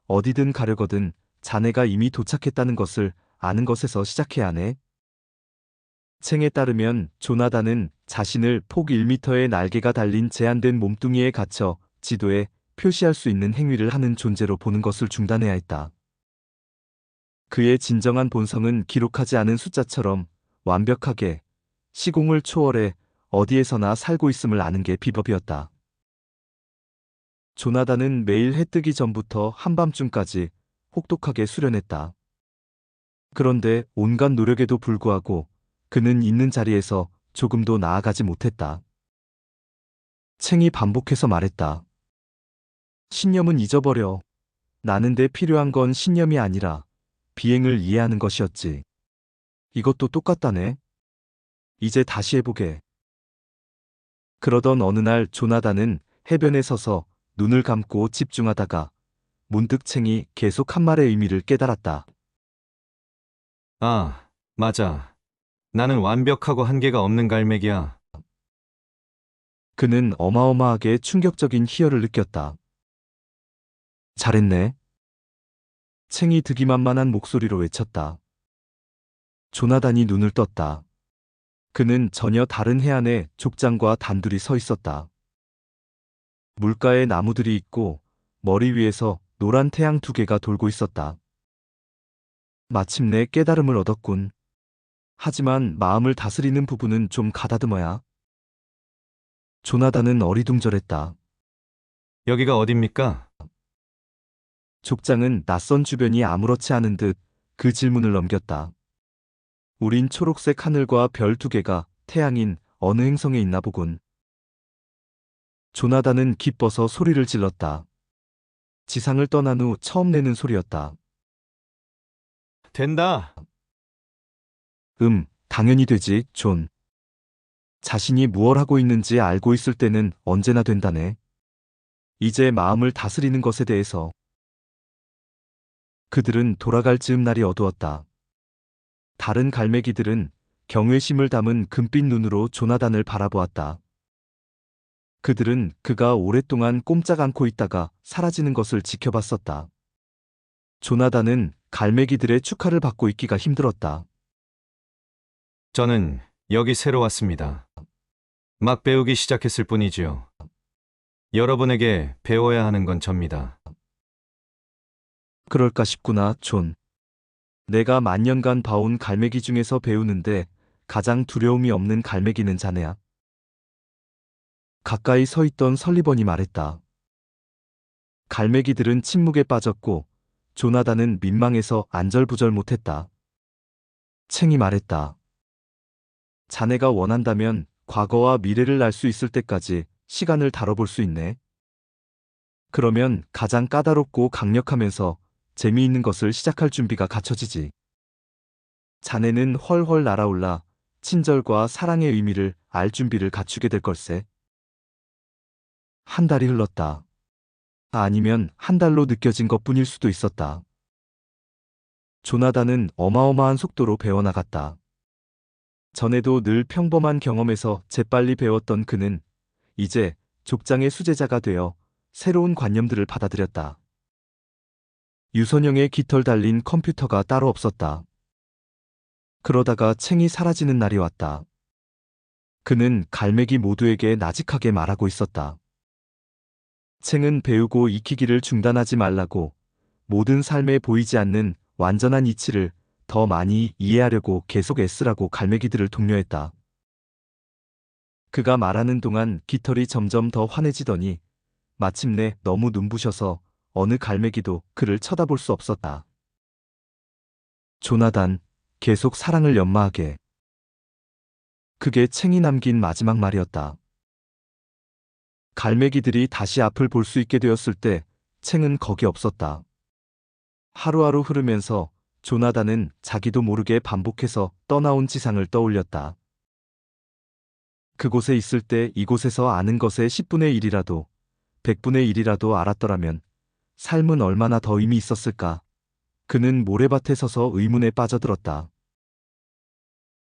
어디든 가려거든 자네가 이미 도착했다는 것을 아는 것에서 시작해야 하네. 챙에 따르면 조나단은 자신을 폭 1m의 날개가 달린 제한된 몸뚱이에 갇혀 지도에 표시할 수 있는 행위를 하는 존재로 보는 것을 중단해야 했다. 그의 진정한 본성은 기록하지 않은 숫자처럼 완벽하게 시공을 초월해 어디에서나 살고 있음을 아는 게 비법이었다. 조나단은 매일 해 뜨기 전부터 한밤중까지 혹독하게 수련했다. 그런데 온갖 노력에도 불구하고 그는 있는 자리에서 조금도 나아가지 못했다. 챙이 반복해서 말했다. 신념은 잊어버려. 나는 데 필요한 건 신념이 아니라 비행을 이해하는 것이었지. 이것도 똑같다네. 이제 다시 해보게. 그러던 어느 날 조나단은 해변에 서서 눈을 감고 집중하다가 문득 챙이 계속 한 말의 의미를 깨달았다. 아, 맞아. 나는 완벽하고 한계가 없는 갈매기야. 그는 어마어마하게 충격적인 희열을 느꼈다. 잘했네. 챙이 득이만만한 목소리로 외쳤다. 조나단이 눈을 떴다. 그는 전혀 다른 해안에 족장과 단둘이 서 있었다. 물가에 나무들이 있고 머리 위에서 노란 태양 2개가 돌고 있었다. 마침내 깨달음을 얻었군. 하지만 마음을 다스리는 부분은 좀 가다듬어야. 조나단은 어리둥절했다. 여기가 어딥니까? 족장은 낯선 주변이 아무렇지 않은 듯 그 질문을 넘겼다. 우린 초록색 하늘과 별 2개가 태양인 어느 행성에 있나 보군. 조나단은 기뻐서 소리를 질렀다. 지상을 떠난 후 처음 내는 소리였다. 된다. 당연히 되지, 존. 자신이 무얼 하고 있는지 알고 있을 때는 언제나 된다네. 이제 마음을 다스리는 것에 대해서. 그들은 돌아갈 즈음 날이 어두웠다. 다른 갈매기들은 경외심을 담은 금빛 눈으로 조나단을 바라보았다. 그들은 그가 오랫동안 꼼짝 않고 있다가 사라지는 것을 지켜봤었다. 조나단은 갈매기들의 축하를 받고 있기가 힘들었다. 저는 여기 새로 왔습니다. 막 배우기 시작했을 뿐이지요. 여러분에게 배워야 하는 건 접니다. 그럴까 싶구나, 존. 내가 만년간 봐온 갈매기 중에서 배우는데 가장 두려움이 없는 갈매기는 자네야. 가까이 서 있던 설리번이 말했다. 갈매기들은 침묵에 빠졌고 조나단은 민망해서 안절부절 못했다. 챙이 말했다. 자네가 원한다면 과거와 미래를 알 수 있을 때까지 시간을 다뤄볼 수 있네. 그러면 가장 까다롭고 강력하면서 재미있는 것을 시작할 준비가 갖춰지지. 자네는 훨훨 날아올라 친절과 사랑의 의미를 알 준비를 갖추게 될 걸세. 한 달이 흘렀다. 아니면 한 달로 느껴진 것뿐일 수도 있었다. 조나단은 어마어마한 속도로 배워나갔다. 전에도 늘 평범한 경험에서 재빨리 배웠던 그는 이제 족장의 수제자가 되어 새로운 관념들을 받아들였다. 유선형에 깃털 달린 컴퓨터가 따로 없었다. 그러다가 챙이 사라지는 날이 왔다. 그는 갈매기 모두에게 나직하게 말하고 있었다. 챙은 배우고 익히기를 중단하지 말라고, 모든 삶에 보이지 않는 완전한 이치를 더 많이 이해하려고 계속 애쓰라고 갈매기들을 독려했다. 그가 말하는 동안 깃털이 점점 더 환해지더니 마침내 너무 눈부셔서 어느 갈매기도 그를 쳐다볼 수 없었다. 조나단, 계속 사랑을 연마하게. 그게 챙이 남긴 마지막 말이었다. 갈매기들이 다시 앞을 볼 수 있게 되었을 때 챙은 거기 없었다. 하루하루 흐르면서 조나단은 자기도 모르게 반복해서 떠나온 지상을 떠올렸다. 그곳에 있을 때 이곳에서 아는 것의 10분의 1이라도, 100분의 1이라도 알았더라면 삶은 얼마나 더 의미 있었을까. 그는 모래밭에 서서 의문에 빠져들었다.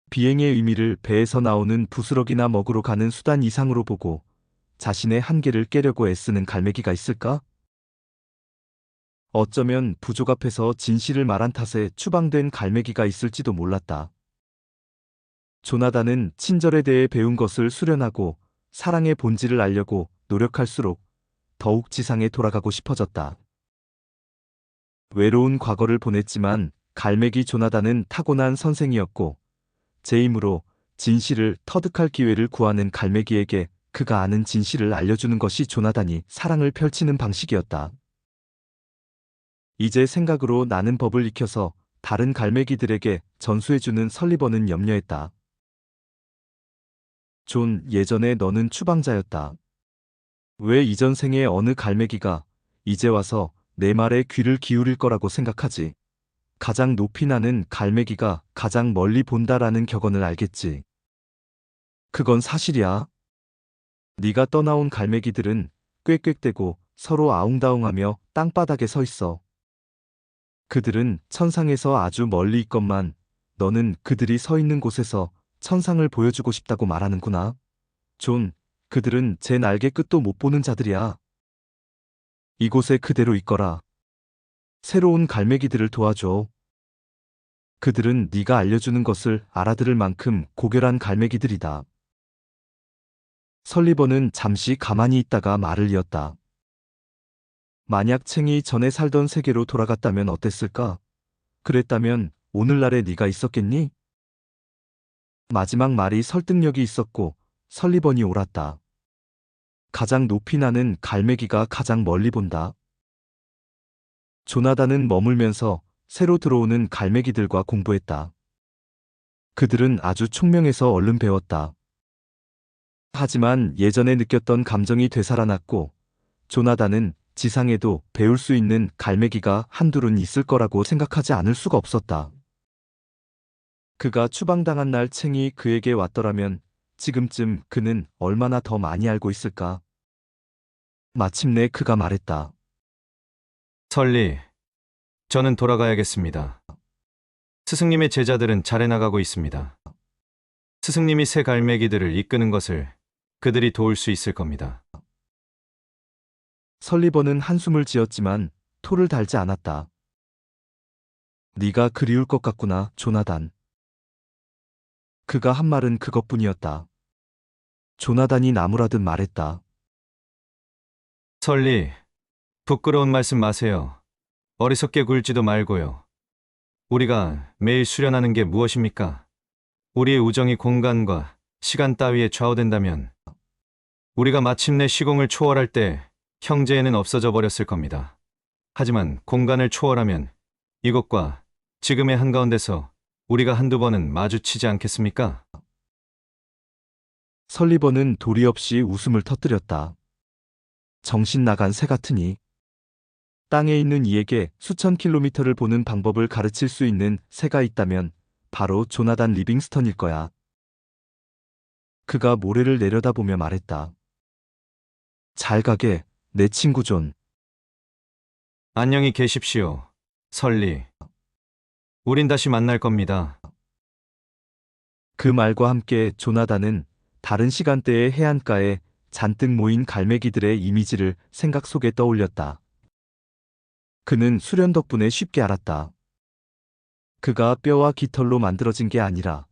비행의 의미를 배에서 나오는 부스러기나 먹으러 가는 수단 이상으로 보고 자신의 한계를 깨려고 애쓰는 갈매기가 있을까? 어쩌면 부족 앞에서 진실을 말한 탓에 추방된 갈매기가 있을지도 몰랐다. 조나단은 친절에 대해 배운 것을 수련하고 사랑의 본질을 알려고 노력할수록 더욱 지상에 돌아가고 싶어졌다. 외로운 과거를 보냈지만 갈매기 조나단은 타고난 선생이었고 제 힘으로 진실을 터득할 기회를 구하는 갈매기에게 그가 아는 진실을 알려주는 것이 조나단이 사랑을 펼치는 방식이었다. 이제 생각으로 나는 법을 익혀서 다른 갈매기들에게 전수해주는 설리번은 염려했다. 존, 예전에 너는 추방자였다. 왜 이전 생의 어느 갈매기가 이제 와서 내 말에 귀를 기울일 거라고 생각하지? 가장 높이 나는 갈매기가 가장 멀리 본다라는 격언을 알겠지. 그건 사실이야. 네가 떠나온 갈매기들은 꽥꽥대고 서로 아웅다웅하며 땅바닥에 서 있어. 그들은 천상에서 아주 멀리 있건만 너는 그들이 서 있는 곳에서 천상을 보여주고 싶다고 말하는구나. 존, 그들은 제 날개 끝도 못 보는 자들이야. 이곳에 그대로 있거라. 새로운 갈매기들을 도와줘. 그들은 네가 알려주는 것을 알아들을 만큼 고결한 갈매기들이다. 설리번은 잠시 가만히 있다가 말을 이었다. 만약 챙이 전에 살던 세계로 돌아갔다면 어땠을까? 그랬다면 오늘날에 네가 있었겠니? 마지막 말이 설득력이 있었고 설리번이 옳았다. 가장 높이 나는 갈매기가 가장 멀리 본다. 조나단은 머물면서 새로 들어오는 갈매기들과 공부했다. 그들은 아주 총명해서 얼른 배웠다. 하지만 예전에 느꼈던 감정이 되살아났고 조나단은 지상에도 배울 수 있는 갈매기가 한둘은 있을 거라고 생각하지 않을 수가 없었다. 그가 추방당한 날 챙이 그에게 왔더라면 지금쯤 그는 얼마나 더 많이 알고 있을까? 마침내 그가 말했다. 설리, 저는 돌아가야겠습니다. 스승님의 제자들은 잘해 나가고 있습니다. 스승님이 새 갈매기들을 이끄는 것을 그들이 도울 수 있을 겁니다. 설리번은 한숨을 지었지만 토를 달지 않았다. 네가 그리울 것 같구나, 조나단. 그가 한 말은 그것뿐이었다. 조나단이 나무라듯 말했다. 설리, 부끄러운 말씀 마세요. 어리석게 굴지도 말고요. 우리가 매일 수련하는 게 무엇입니까? 우리의 우정이 공간과 시간 따위에 좌우된다면 우리가 마침내 시공을 초월할 때 형제에는 없어져 버렸을 겁니다. 하지만 공간을 초월하면 이곳과 지금의 한가운데서 우리가 한두 번은 마주치지 않겠습니까? 설리번은 도리 없이 웃음을 터뜨렸다. 정신 나간 새 같으니. 땅에 있는 이에게 수천 킬로미터를 보는 방법을 가르칠 수 있는 새가 있다면 바로 조나단 리빙스턴일 거야. 그가 모래를 내려다보며 말했다. 잘 가게, 내 친구 존. 안녕히 계십시오. 설리. 우린 다시 만날 겁니다. 그 말과 함께 조나단은 다른 시간대의 해안가에 잔뜩 모인 갈매기들의 이미지를 생각 속에 떠올렸다. 그는 수련 덕분에 쉽게 알았다. 그가 뼈와 깃털로 만들어진 게 아니라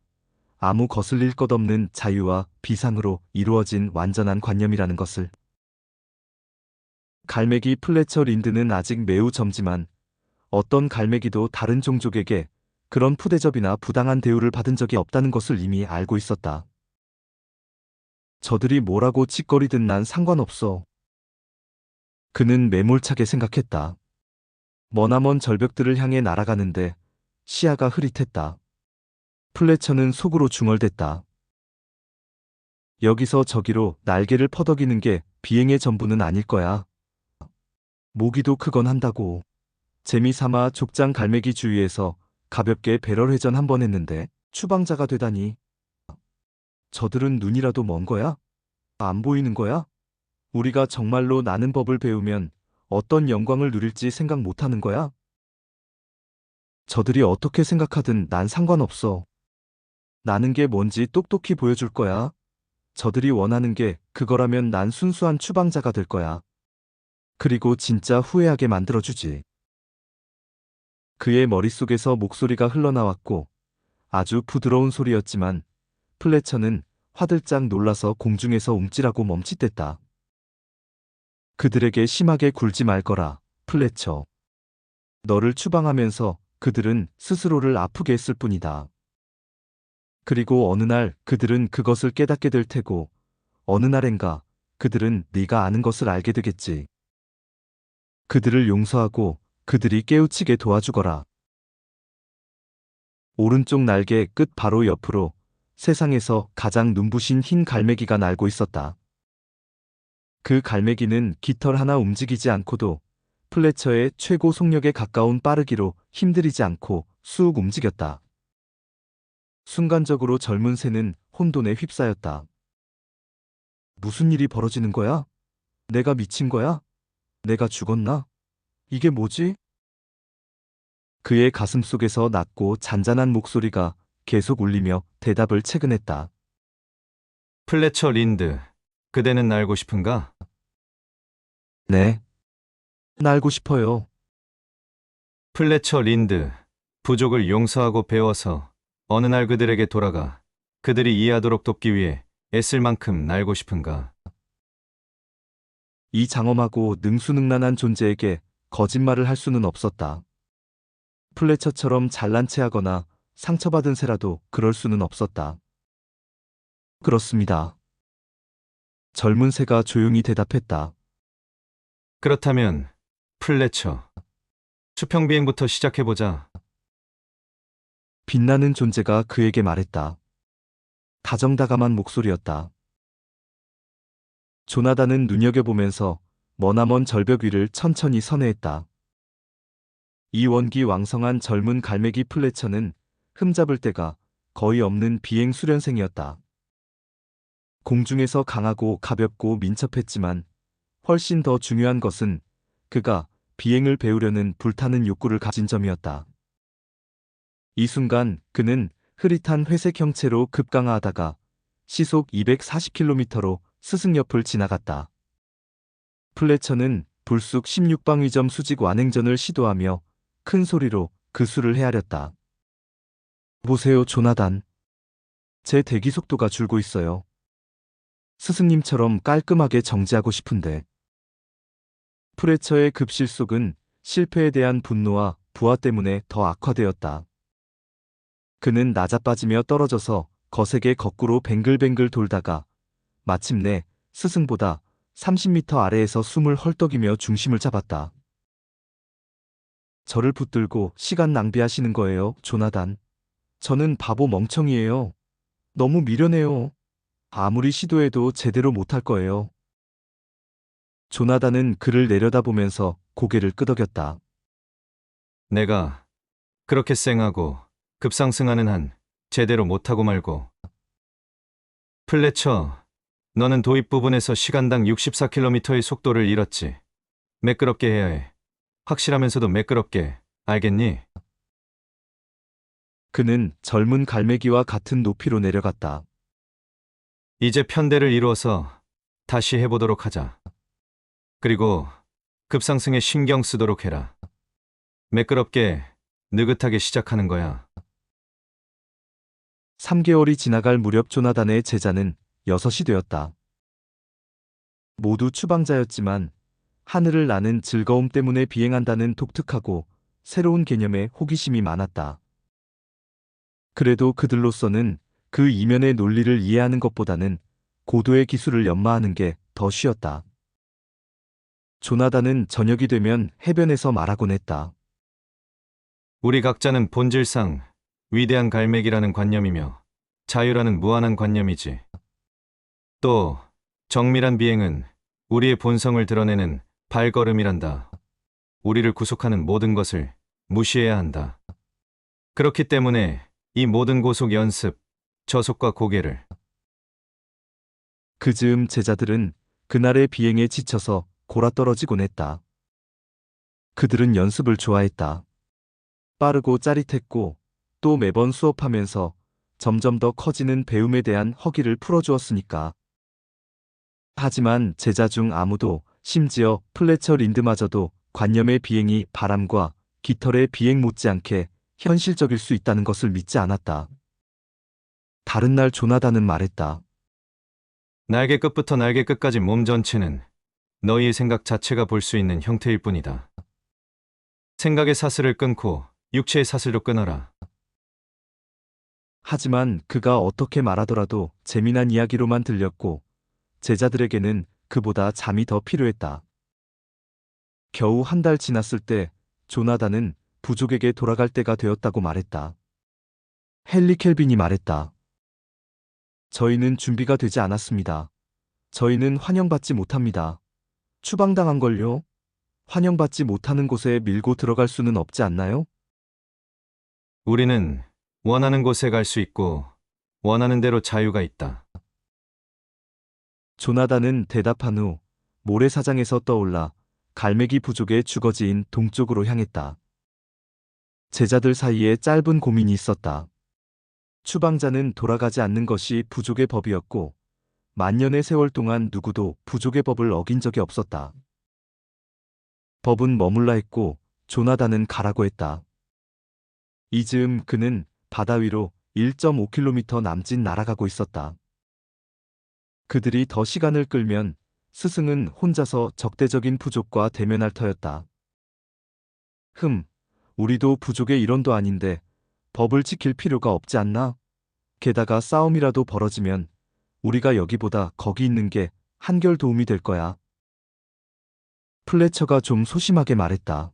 아무 거슬릴 것 없는 자유와 비상으로 이루어진 완전한 관념이라는 것을. 갈매기 플래처 린드는 아직 매우 젊지만 어떤 갈매기도 다른 종족에게 그런 푸대접이나 부당한 대우를 받은 적이 없다는 것을 이미 알고 있었다. 저들이 뭐라고 짓거리든 난 상관없어. 그는 매몰차게 생각했다. 머나먼 절벽들을 향해 날아가는데 시야가 흐릿했다. 플래처는 속으로 중얼댔다. 여기서 저기로 날개를 퍼덕이는 게 비행의 전부는 아닐 거야. 모기도 크건 한다고. 재미삼아 족장 갈매기 주위에서 가볍게 배럴 회전 한번 했는데 추방자가 되다니. 저들은 눈이라도 먼 거야? 안 보이는 거야? 우리가 정말로 나는 법을 배우면 어떤 영광을 누릴지 생각 못하는 거야? 저들이 어떻게 생각하든 난 상관없어. 나는 게 뭔지 똑똑히 보여줄 거야. 저들이 원하는 게 그거라면 난 순수한 추방자가 될 거야. 그리고 진짜 후회하게 만들어주지. 그의 머릿속에서 목소리가 흘러나왔고 아주 부드러운 소리였지만 플래처는 화들짝 놀라서 공중에서 움찔하고 멈칫댔다. 그들에게 심하게 굴지 말거라, 플래처. 너를 추방하면서 그들은 스스로를 아프게 했을 뿐이다. 그리고 어느 날 그들은 그것을 깨닫게 될 테고 어느 날엔가 그들은 네가 아는 것을 알게 되겠지. 그들을 용서하고 그들이 깨우치게 도와주거라. 오른쪽 날개 끝 바로 옆으로 세상에서 가장 눈부신 흰 갈매기가 날고 있었다. 그 갈매기는 깃털 하나 움직이지 않고도 플래처의 최고 속력에 가까운 빠르기로 힘들이지 않고 쑥 움직였다. 순간적으로 젊은 새는 혼돈에 휩싸였다. 무슨 일이 벌어지는 거야? 내가 미친 거야? 내가 죽었나? 이게 뭐지? 그의 가슴 속에서 낮고 잔잔한 목소리가 계속 울리며 대답을 채근했다. 플래처 린드. 그대는 날고 싶은가? 네. 날고 싶어요. 플래처 린드. 부족을 용서하고 배워서 어느 날 그들에게 돌아가 그들이 이해하도록 돕기 위해 애쓸 만큼 날고 싶은가? 이 장엄하고 능수능란한 존재에게 거짓말을 할 수는 없었다. 플래처처럼 잘난 체하거나 상처받은 새라도 그럴 수는 없었다. 그렇습니다. 젊은 새가 조용히 대답했다. 그렇다면 플래처. 수평 비행부터 시작해보자. 빛나는 존재가 그에게 말했다. 다정다감한 목소리였다. 조나단은 눈여겨보면서 머나먼 절벽 위를 천천히 선회했다. 이 원기 왕성한 젊은 갈매기 플래처는 흠잡을 데가 거의 없는 비행 수련생이었다. 공중에서 강하고 가볍고 민첩했지만 훨씬 더 중요한 것은 그가 비행을 배우려는 불타는 욕구를 가진 점이었다. 이 순간 그는 흐릿한 회색 형체로 급강하하다가 시속 240km로 스승 옆을 지나갔다. 플래처는 불쑥 16방위점 수직 완행전을 시도하며 큰 소리로 그 수를 헤아렸다. 보세요, 조나단. 제 대기 속도가 줄고 있어요. 스승님처럼 깔끔하게 정지하고 싶은데. 플래처의 급실속은 실패에 대한 분노와 부하 때문에 더 악화되었다. 그는 낮아빠지며 떨어져서 거세게 거꾸로 뱅글뱅글 돌다가 마침내 스승보다 30m 아래에서 숨을 헐떡이며 중심을 잡았다. 저를 붙들고 시간 낭비하시는 거예요, 조나단. 저는 바보 멍청이에요. 너무 미련해요. 아무리 시도해도 제대로 못할 거예요. 조나단은 그를 내려다보면서 고개를 끄덕였다. 내가 그렇게 쌩하고 급상승하는 한 제대로 못하고 말고 플래처, 너는 도입 부분에서 시간당 64km의 속도를 잃었지. 매끄럽게 해야 해. 확실하면서도 매끄럽게, 알겠니? 그는 젊은 갈매기와 같은 높이로 내려갔다. 이제 편대를 이루어서 다시 해보도록 하자. 그리고 급상승에 신경 쓰도록 해라. 매끄럽게, 느긋하게 시작하는 거야. 3개월이 지나갈 무렵 조나단의 제자는 6이 되었다. 모두 추방자였지만 하늘을 나는 즐거움 때문에 비행한다는 독특하고 새로운 개념에 호기심이 많았다. 그래도 그들로서는 그 이면의 논리를 이해하는 것보다는 고도의 기술을 연마하는 게 더 쉬웠다. 조나단은 저녁이 되면 해변에서 말하곤 했다. 우리 각자는 본질상 위대한 갈매기라는 관념이며 자유라는 무한한 관념이지. 또 정밀한 비행은 우리의 본성을 드러내는 발걸음이란다. 우리를 구속하는 모든 것을 무시해야 한다. 그렇기 때문에 이 모든 고속 연습, 저속과 고개를 그 즈음 제자들은 그날의 비행에 지쳐서 골아떨어지곤 했다. 그들은 연습을 좋아했다. 빠르고 짜릿했고 또 매번 수업하면서 점점 더 커지는 배움에 대한 허기를 풀어주었으니까. 하지만 제자 중 아무도, 심지어 플래처 린드마저도 관념의 비행이 바람과 깃털의 비행 못지않게 현실적일 수 있다는 것을 믿지 않았다. 다른 날 조나단은 말했다. 날개 끝부터 날개 끝까지 몸 전체는 너희의 생각 자체가 볼 수 있는 형태일 뿐이다. 생각의 사슬을 끊고 육체의 사슬도 끊어라. 하지만 그가 어떻게 말하더라도 재미난 이야기로만 들렸고 제자들에게는 그보다 잠이 더 필요했다. 겨우 한 달 지났을 때 조나단은 부족에게 돌아갈 때가 되었다고 말했다. 헨리 켈빈이 말했다. 저희는 준비가 되지 않았습니다. 저희는 환영받지 못합니다. 추방당한 걸요? 환영받지 못하는 곳에 밀고 들어갈 수는 없지 않나요? 우리는 원하는 곳에 갈 수 있고 원하는 대로 자유가 있다. 조나단은 대답한 후 모래사장에서 떠올라 갈매기 부족의 주거지인 동쪽으로 향했다. 제자들 사이에 짧은 고민이 있었다. 추방자는 돌아가지 않는 것이 부족의 법이었고 만년의 세월 동안 누구도 부족의 법을 어긴 적이 없었다. 법은 머물라 했고 조나단은 가라고 했다. 이 즈음 그는 바다 위로 1.5km 남짓 날아가고 있었다. 그들이 더 시간을 끌면 스승은 혼자서 적대적인 부족과 대면할 터였다. 우리도 부족의 일원도 아닌데 법을 지킬 필요가 없지 않나? 게다가 싸움이라도 벌어지면 우리가 여기보다 거기 있는 게 한결 도움이 될 거야. 플래처가 좀 소심하게 말했다.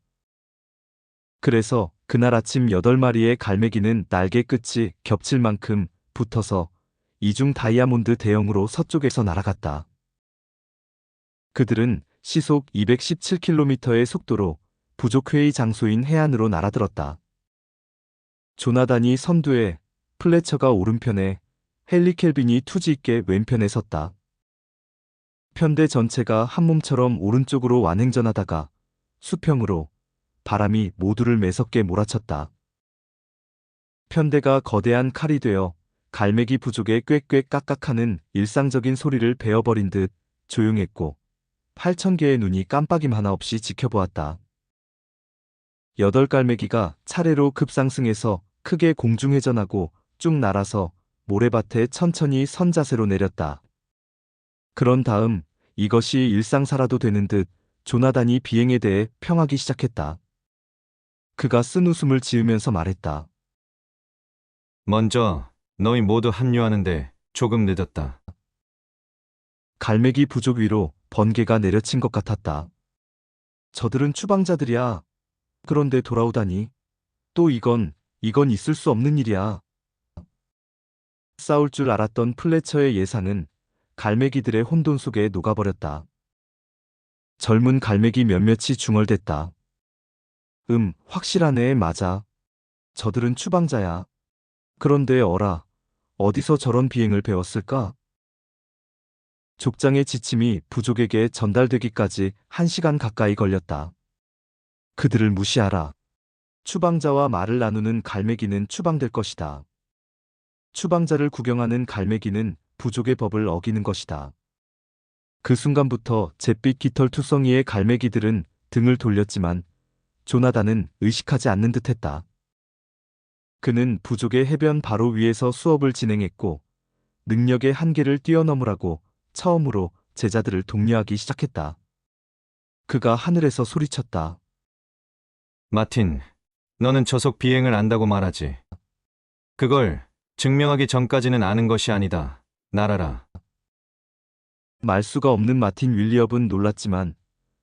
그래서 그날 아침 8마리의 갈매기는 날개 끝이 겹칠 만큼 붙어서 이중 다이아몬드 대형으로 서쪽에서 날아갔다. 그들은 시속 217km의 속도로 부족회의 장소인 해안으로 날아들었다. 조나단이 선두에, 플래처가 오른편에, 헨리 켈빈이 투지 있게 왼편에 섰다. 편대 전체가 한 몸처럼 오른쪽으로 완행전하다가 수평으로 바람이 모두를 매섭게 몰아쳤다. 편대가 거대한 칼이 되어 갈매기 부족의 꽥꽥 깍깍하는 일상적인 소리를 베어버린 듯 조용했고 8,000개의 눈이 깜빡임 하나 없이 지켜보았다. 8갈매기가 차례로 급상승해서 크게 공중회전하고 쭉 날아서 모래밭에 천천히 선 자세로 내렸다. 그런 다음 이것이 일상사라도 되는 듯 조나단이 비행에 대해 평하기 시작했다. 그가 쓴 웃음을 지으면서 말했다. 먼저 너희 모두 합류하는데 조금 늦었다. 갈매기 부족 위로 번개가 내려친 것 같았다. 저들은 추방자들이야. 그런데 돌아오다니. 또 이건 있을 수 없는 일이야. 싸울 줄 알았던 플래처의 예상은 갈매기들의 혼돈 속에 녹아버렸다. 젊은 갈매기 몇몇이 중얼댔다. 확실하네, 맞아. 저들은 추방자야. 그런데 어라, 어디서 저런 비행을 배웠을까? 족장의 지침이 부족에게 전달되기까지 1시간 가까이 걸렸다. 그들을 무시하라. 추방자와 말을 나누는 갈매기는 추방될 것이다. 추방자를 구경하는 갈매기는 부족의 법을 어기는 것이다. 그 순간부터 잿빛 깃털 투성이의 갈매기들은 등을 돌렸지만 조나단은 의식하지 않는 듯했다. 그는 부족의 해변 바로 위에서 수업을 진행했고 능력의 한계를 뛰어넘으라고 처음으로 제자들을 독려하기 시작했다. 그가 하늘에서 소리쳤다. 마틴, 너는 저속 비행을 안다고 말하지. 그걸 증명하기 전까지는 아는 것이 아니다. 날아라. 말 수가 없는 마틴 윌리엄은 놀랐지만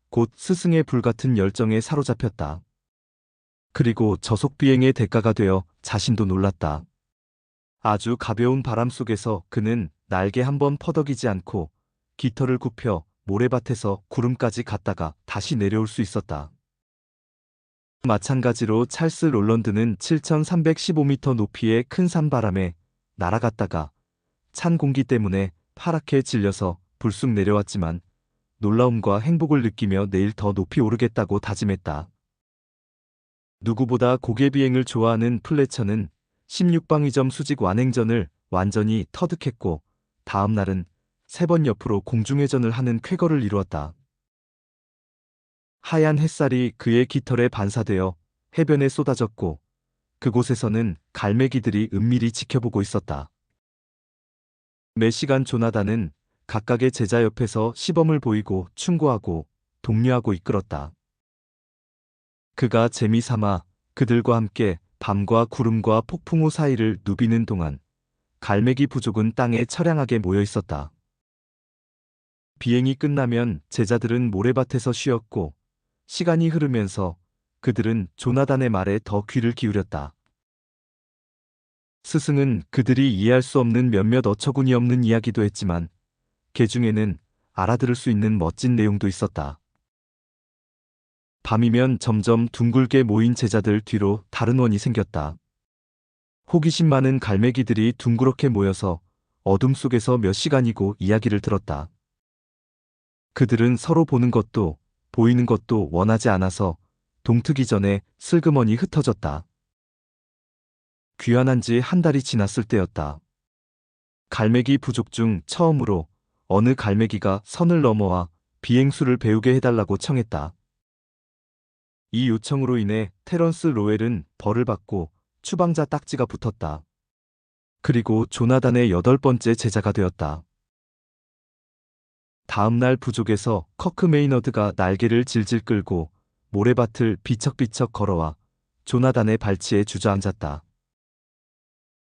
곧 스승의 불같은 열정에 사로잡혔다. 그리고 저속 비행의 대가가 되어 자신도 놀랐다. 아주 가벼운 바람 속에서 그는 날개 한번 퍼덕이지 않고 깃털을 굽혀 모래밭에서 구름까지 갔다가 다시 내려올 수 있었다. 마찬가지로 찰스 롤런드는 7,315m 높이의 큰 산바람에 날아갔다가 찬 공기 때문에 파랗게 질려서 불쑥 내려왔지만 놀라움과 행복을 느끼며 내일 더 높이 오르겠다고 다짐했다. 누구보다 고개 비행을 좋아하는 플래처는 16방위점 수직 완행전을 완전히 터득했고 다음 날은 3번 옆으로 공중회전을 하는 쾌거를 이루었다. 하얀 햇살이 그의 깃털에 반사되어 해변에 쏟아졌고 그곳에서는 갈매기들이 은밀히 지켜보고 있었다. 매 시간 조나단은 각각의 제자 옆에서 시범을 보이고 충고하고 독려하고 이끌었다. 그가 재미삼아 그들과 함께 밤과 구름과 폭풍우 사이를 누비는 동안 갈매기 부족은 땅에 처량하게 모여 있었다. 비행이 끝나면 제자들은 모래밭에서 쉬었고 시간이 흐르면서 그들은 조나단의 말에 더 귀를 기울였다. 스승은 그들이 이해할 수 없는 몇몇 어처구니 없는 이야기도 했지만 그 중에는 알아들을 수 있는 멋진 내용도 있었다. 밤이면 점점 둥글게 모인 제자들 뒤로 다른 원이 생겼다. 호기심 많은 갈매기들이 둥그렇게 모여서 어둠 속에서 몇 시간이고 이야기를 들었다. 그들은 서로 보는 것도 보이는 것도 원하지 않아서 동트기 전에 슬그머니 흩어졌다. 귀환한 지 1달이 지났을 때였다. 갈매기 부족 중 처음으로 어느 갈매기가 선을 넘어와 비행수를 배우게 해달라고 청했다. 이 요청으로 인해 테런스 로웰은 벌을 받고 추방자 딱지가 붙었다. 그리고 조나단의 8번째 제자가 되었다. 다음 날 부족에서 커크 메이너드가 날개를 질질 끌고 모래밭을 비척비척 걸어와 조나단의 발치에 주저앉았다.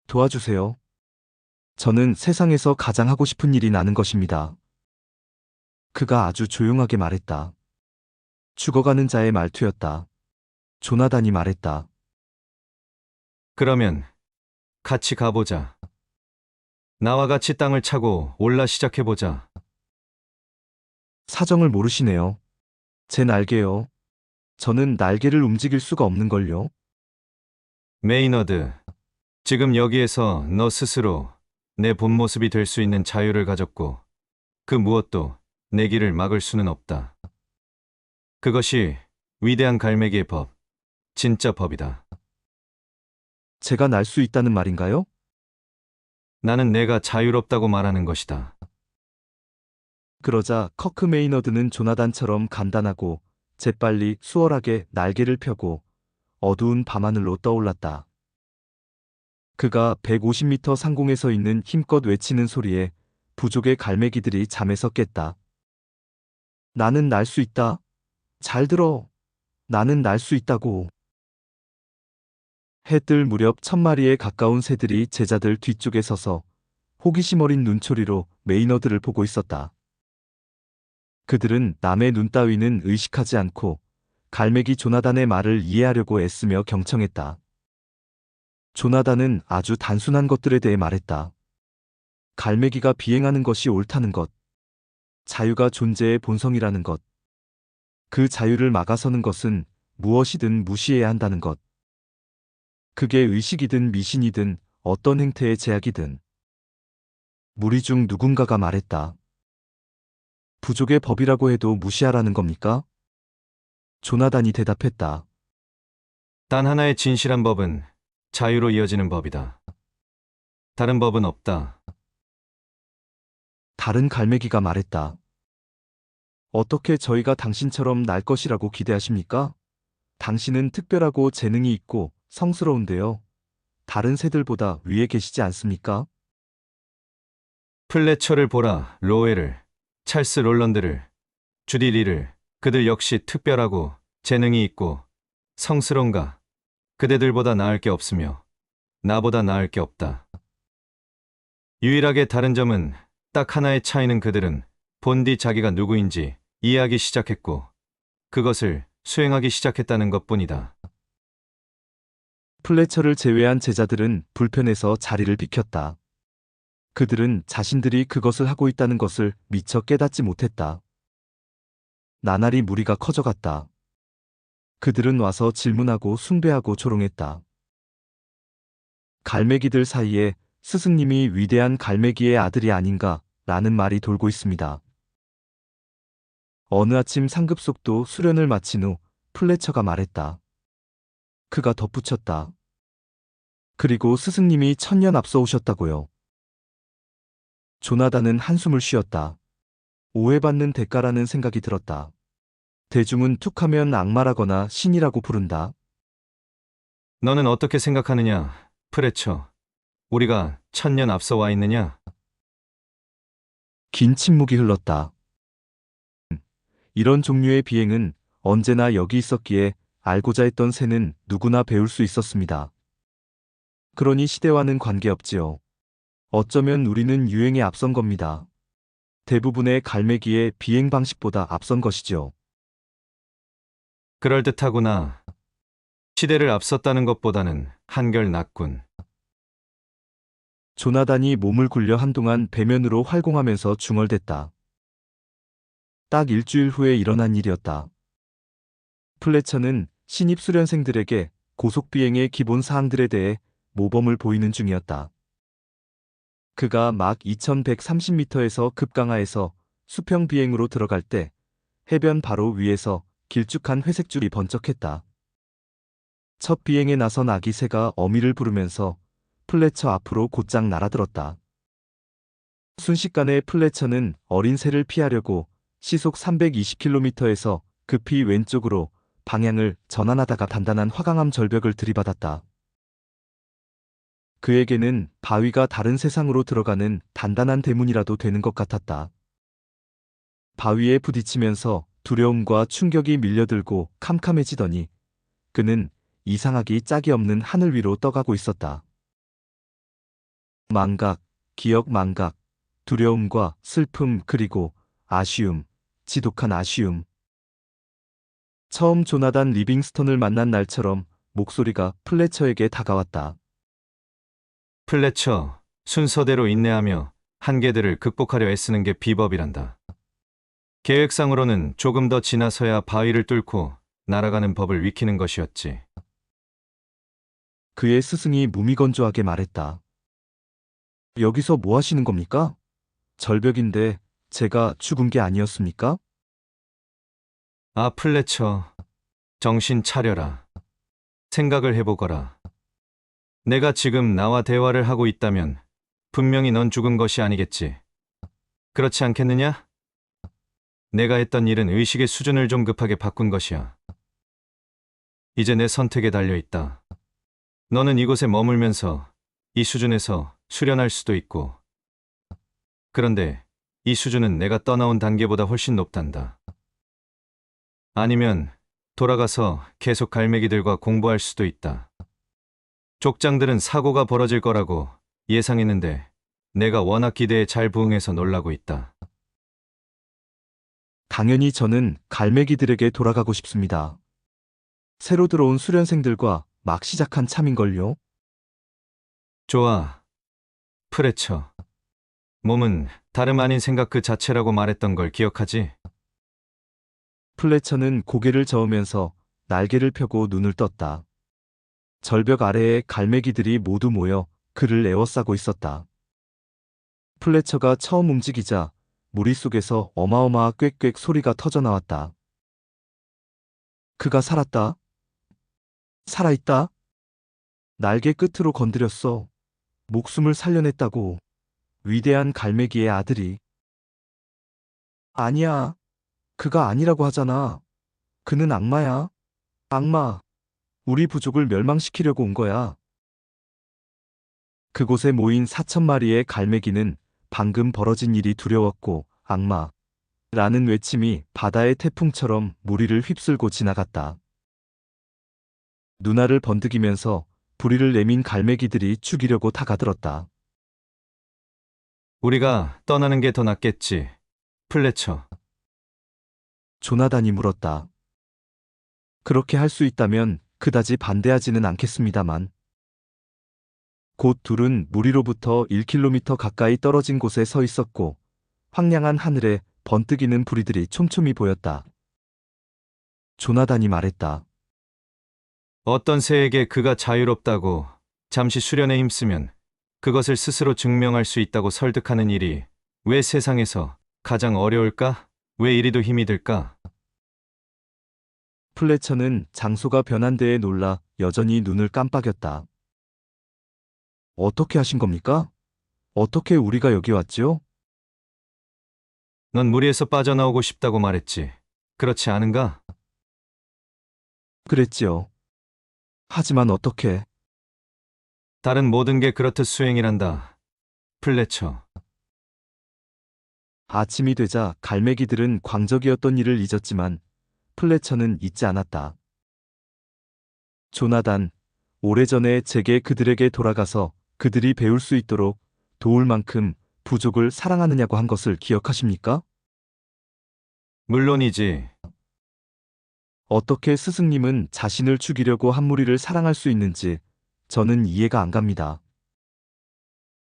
도와주세요. 저는 세상에서 가장 하고 싶은 일이 나는 것입니다. 그가 아주 조용하게 말했다. 죽어가는 자의 말투였다. 조나단이 말했다. 그러면 같이 가보자. 나와 같이 땅을 차고 올라 시작해보자. 사정을 모르시네요. 제 날개요. 저는 날개를 움직일 수가 없는걸요. 메이너드, 지금 여기에서 너 스스로 내 본 모습이 될 수 있는 자유를 가졌고 그 무엇도 내 길을 막을 수는 없다. 그것이 위대한 갈매기의 법, 진짜 법이다. 제가 날 수 있다는 말인가요? 나는 내가 자유롭다고 말하는 것이다. 그러자 커크 메이너드는 조나단처럼 간단하고 재빨리 수월하게 날개를 펴고 어두운 밤하늘로 떠올랐다. 그가 150m 상공에서 있는 힘껏 외치는 소리에 부족의 갈매기들이 잠에서 깼다. 나는 날 수 있다. 잘 들어. 나는 날 수 있다고. 해 뜰 무렵 1000마리에 가까운 새들이 제자들 뒤쪽에 서서 호기심 어린 눈초리로 메이너드를 보고 있었다. 그들은 남의 눈 따위는 의식하지 않고 갈매기 조나단의 말을 이해하려고 애쓰며 경청했다. 조나단은 아주 단순한 것들에 대해 말했다. 갈매기가 비행하는 것이 옳다는 것, 자유가 존재의 본성이라는 것, 그 자유를 막아서는 것은 무엇이든 무시해야 한다는 것, 그게 의식이든 미신이든 어떤 행태의 제약이든. 무리 중 누군가가 말했다. 부족의 법이라고 해도 무시하라는 겁니까? 조나단이 대답했다. 단 하나의 진실한 법은 자유로 이어지는 법이다. 다른 법은 없다. 다른 갈매기가 말했다. 어떻게 저희가 당신처럼 날 것이라고 기대하십니까? 당신은 특별하고 재능이 있고 성스러운데요. 다른 새들보다 위에 계시지 않습니까? 플래처를 보라, 로에를, 찰스 롤런드를, 주디 리를, 그들 역시 특별하고 재능이 있고 성스러운가? 그대들보다 나을 게 없으며 나보다 나을 게 없다. 유일하게 다른 점은 딱 하나의 차이는 그들은 본디 자기가 누구인지 이해하기 시작했고 그것을 수행하기 시작했다는 것뿐이다. 플래처를 제외한 제자들은 불편해서 자리를 비켰다. 그들은 자신들이 그것을 하고 있다는 것을 미처 깨닫지 못했다. 나날이 무리가 커져갔다. 그들은 와서 질문하고 숭배하고 조롱했다. 갈매기들 사이에 스승님이 위대한 갈매기의 아들이 아닌가 라는 말이 돌고 있습니다. 어느 아침 상급속도 수련을 마친 후 플래처가 말했다. 그가 덧붙였다. 그리고 스승님이 1000년 앞서 오셨다고요. 조나단은 한숨을 쉬었다. 오해받는 대가라는 생각이 들었다. 대중은 툭하면 악마라거나 신이라고 부른다. 너는 어떻게 생각하느냐, 프레처? 우리가 1000년 앞서 와 있느냐? 긴 침묵이 흘렀다. 이런 종류의 비행은 언제나 여기 있었기에 알고자 했던 새는 누구나 배울 수 있었습니다. 그러니 시대와는 관계없지요. 어쩌면 우리는 유행에 앞선 겁니다. 대부분의 갈매기의 비행 방식보다 앞선 것이죠. 그럴듯하구나. 시대를 앞섰다는 것보다는 한결 낫군. 조나단이 몸을 굴려 한동안 배면으로 활공하면서 중얼댔다. 딱 일주일 후에 일어난 일이었다. 플래처는 신입 수련생들에게 고속비행의 기본 사항들에 대해 모범을 보이는 중이었다. 그가 막 2130m에서 급강하에서 수평 비행으로 들어갈 때 해변 바로 위에서 길쭉한 회색줄이 번쩍했다. 첫 비행에 나선 아기 새가 어미를 부르면서 플래처 앞으로 곧장 날아들었다. 순식간에 플래처는 어린 새를 피하려고 시속 320km에서 급히 왼쪽으로 방향을 전환하다가 단단한 화강암 절벽을 들이받았다. 그에게는 바위가 다른 세상으로 들어가는 단단한 대문이라도 되는 것 같았다. 바위에 부딪히면서 두려움과 충격이 밀려들고 캄캄해지더니 그는 이상하기 짝이 없는 하늘 위로 떠가고 있었다. 망각, 기억 망각, 두려움과 슬픔 그리고 아쉬움, 지독한 아쉬움. 처음 조나단 리빙스턴을 만난 날처럼 목소리가 플래처에게 다가왔다. 플래처, 순서대로 인내하며 한계들을 극복하려 애쓰는 게 비법이란다. 계획상으로는 조금 더 지나서야 바위를 뚫고 날아가는 법을 익히는 것이었지. 그의 스승이 무미건조하게 말했다. 여기서 뭐 하시는 겁니까? 절벽인데 제가 죽은 게 아니었습니까? 아, 플래처, 정신 차려라. 생각을 해보거라. 내가 지금 나와 대화를 하고 있다면 분명히 넌 죽은 것이 아니겠지. 그렇지 않겠느냐? 내가 했던 일은 의식의 수준을 좀 급하게 바꾼 것이야. 이제 내 선택에 달려있다. 너는 이곳에 머물면서 이 수준에서 수련할 수도 있고, 그런데 이 수준은 내가 떠나온 단계보다 훨씬 높단다. 아니면 돌아가서 계속 갈매기들과 공부할 수도 있다. 족장들은 사고가 벌어질 거라고 예상했는데 내가 워낙 기대에 잘 부응해서 놀라고 있다. 당연히 저는 갈매기들에게 돌아가고 싶습니다. 새로 들어온 수련생들과 막 시작한 참인걸요. 좋아, 프레처. 몸은 다름 아닌 생각 그 자체라고 말했던 걸 기억하지? 플래처는 고개를 저으면서 날개를 펴고 눈을 떴다. 절벽 아래에 갈매기들이 모두 모여 그를 에워싸고 있었다. 플래처가 처음 움직이자 무리 속에서 어마어마한 꽥꽥 소리가 터져 나왔다. 그가 살았다. 살아있다. 날개 끝으로 건드렸어. 목숨을 살려냈다고. 위대한 갈매기의 아들이. 아니야. 그가 아니라고 하잖아. 그는 악마야. 악마. 우리 부족을 멸망시키려고 온 거야. 그곳에 모인 4,000마리의 갈매기는 방금 벌어진 일이 두려웠고 악마라는 외침이 바다의 태풍처럼 무리를 휩쓸고 지나갔다. 눈알을 번득이면서 부리를 내민 갈매기들이 죽이려고 다가들었다. 우리가 떠나는 게 더 낫겠지. 플래처. 조나단이 물었다. 그렇게 할 수 있다면 그다지 반대하지는 않겠습니다만. 곧 둘은 무리로부터 1km 가까이 떨어진 곳에 서 있었고 황량한 하늘에 번뜩이는 부리들이 촘촘히 보였다. 조나단이 말했다. 어떤 새에게 그가 자유롭다고 잠시 수련에 힘쓰면 그것을 스스로 증명할 수 있다고 설득하는 일이 왜 세상에서 가장 어려울까? 왜 이리도 힘이 들까? 플래처는 장소가 변한 데에 놀라 여전히 눈을 깜빡였다. 어떻게 하신 겁니까? 어떻게 우리가 여기 왔지요? 넌 무리에서 빠져나오고 싶다고 말했지. 그렇지 않은가? 그랬지요. 하지만 어떻게? 다른 모든 게 그렇듯 수행이란다. 플래처. 아침이 되자 갈매기들은 광적이었던 일을 잊었지만 플래처는 잊지 않았다. 조나단, 오래전에 제게 그들에게 돌아가서 그들이 배울 수 있도록 도울 만큼 부족을 사랑하느냐고 한 것을 기억하십니까? 물론이지. 어떻게 스승님은 자신을 죽이려고 한 무리를 사랑할 수 있는지 저는 이해가 안 갑니다.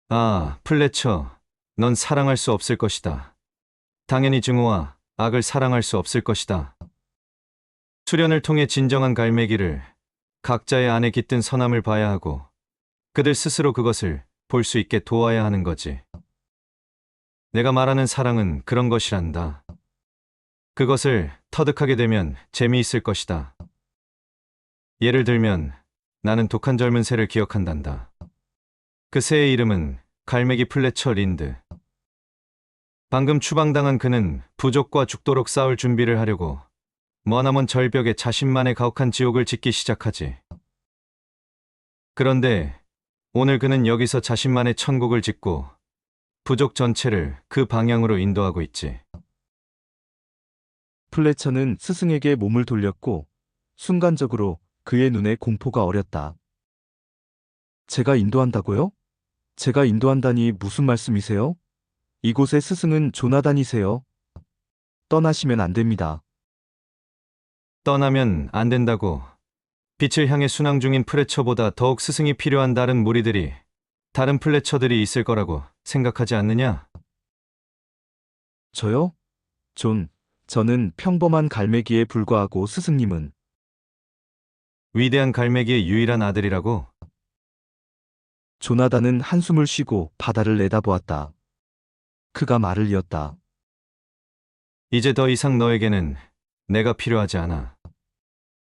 아, 플래처. 넌 사랑할 수 없을 것이다. 당연히 증오와 악을 사랑할 수 없을 것이다. 수련을 통해 진정한 갈매기를 각자의 안에 깃든 선함을 봐야 하고 그들 스스로 그것을 볼 수 있게 도와야 하는 거지. 내가 말하는 사랑은 그런 것이란다. 그것을 터득하게 되면 재미있을 것이다. 예를 들면 나는 독한 젊은 새를 기억한단다. 그 새의 이름은 갈매기 플래처 린드. 방금 추방당한 그는 부족과 죽도록 싸울 준비를 하려고 머나먼 절벽에 자신만의 가혹한 지옥을 짓기 시작하지. 그런데 오늘 그는 여기서 자신만의 천국을 짓고 부족 전체를 그 방향으로 인도하고 있지. 플래처는 스승에게 몸을 돌렸고 순간적으로 그의 눈에 공포가 어렸다. 제가 인도한다고요? 제가 인도한다니 무슨 말씀이세요? 이곳의 스승은 조나단이세요. 떠나시면 안 됩니다. 떠나면 안 된다고. 빛을 향해 순항 중인 플래처보다 더욱 스승이 필요한 다른 무리들이, 다른 플래처들이 있을 거라고 생각하지 않느냐? 저요? 저는 평범한 갈매기에 불과하고 스승님은 위대한 갈매기의 유일한 아들이라고? 조나단은 한숨을 쉬고 바다를 내다보았다. 그가 말을 이었다. 이제 더 이상 너에게는 내가 필요하지 않아.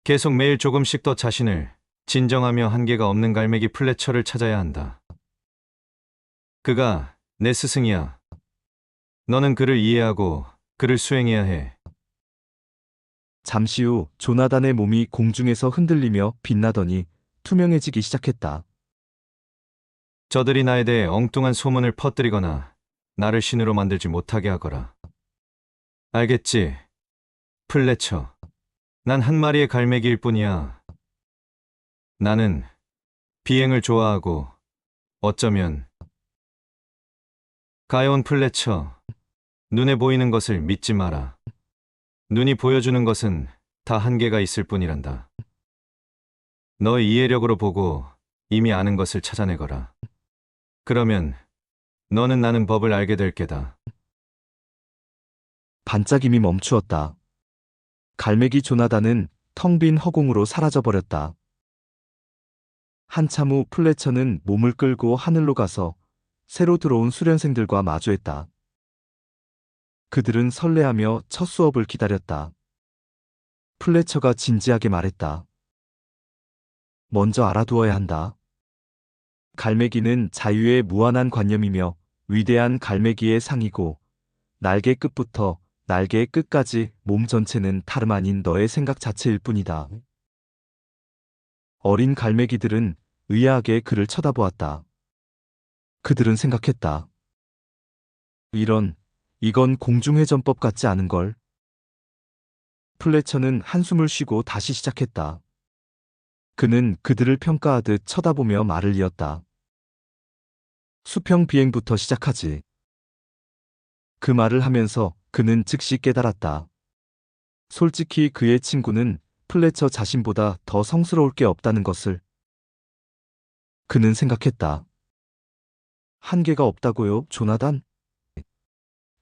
계속 매일 조금씩 더 자신을 진정하며 한계가 없는 갈매기 플래처를 찾아야 한다. 그가 내 스승이야. 너는 그를 이해하고 그를 수행해야 해. 잠시 후 조나단의 몸이 공중에서 흔들리며 빛나더니 투명해지기 시작했다. 저들이 나에 대해 엉뚱한 소문을 퍼뜨리거나 나를 신으로 만들지 못하게 하거라. 알겠지? 플래처. 난 한 마리의 갈매기일 뿐이야. 나는 비행을 좋아하고 어쩌면 가여운 플래처. 눈에 보이는 것을 믿지 마라. 눈이 보여주는 것은 다 한계가 있을 뿐이란다. 너의 이해력으로 보고 이미 아는 것을 찾아내거라. 그러면 너는 나는 법을 알게 될 게다. 반짝임이 멈추었다. 갈매기 조나단은 텅 빈 허공으로 사라져버렸다. 한참 후 플래처는 몸을 끌고 하늘로 가서 새로 들어온 수련생들과 마주했다. 그들은 설레하며 첫 수업을 기다렸다. 플래처가 진지하게 말했다. 먼저 알아두어야 한다. 갈매기는 자유의 무한한 관념이며 위대한 갈매기의 상이고 날개 끝부터 날개의 끝까지 몸 전체는 다름 아닌 너의 생각 자체일 뿐이다. 어린 갈매기들은 의아하게 그를 쳐다보았다. 그들은 생각했다. 이건 공중회전법 같지 않은걸. 플래처는 한숨을 쉬고 다시 시작했다. 그는 그들을 평가하듯 쳐다보며 말을 이었다. 수평 비행부터 시작하지. 그 말을 하면서 그는 즉시 깨달았다. 솔직히 그의 친구는 플래처 자신보다 더 성스러울 게 없다는 것을. 그는 생각했다. 한계가 없다고요, 조나단?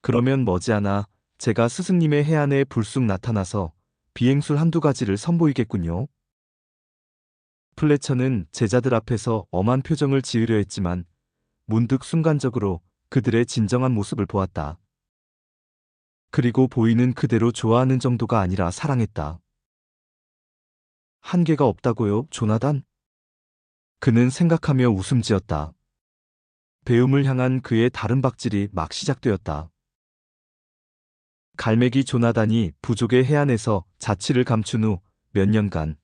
그러면 머지않아 제가 스승님의 해안에 불쑥 나타나서 비행술 한두 가지를 선보이겠군요. 플래처는 제자들 앞에서 엄한 표정을 지으려 했지만 문득 순간적으로 그들의 진정한 모습을 보았다. 그리고 보이는 그대로 좋아하는 정도가 아니라 사랑했다. 한계가 없다고요, 조나단? 그는 생각하며 웃음 지었다. 배움을 향한 그의 다른 박질이 막 시작되었다. 갈매기 조나단이 부족의 해안에서 자취를 감춘 후 몇 년간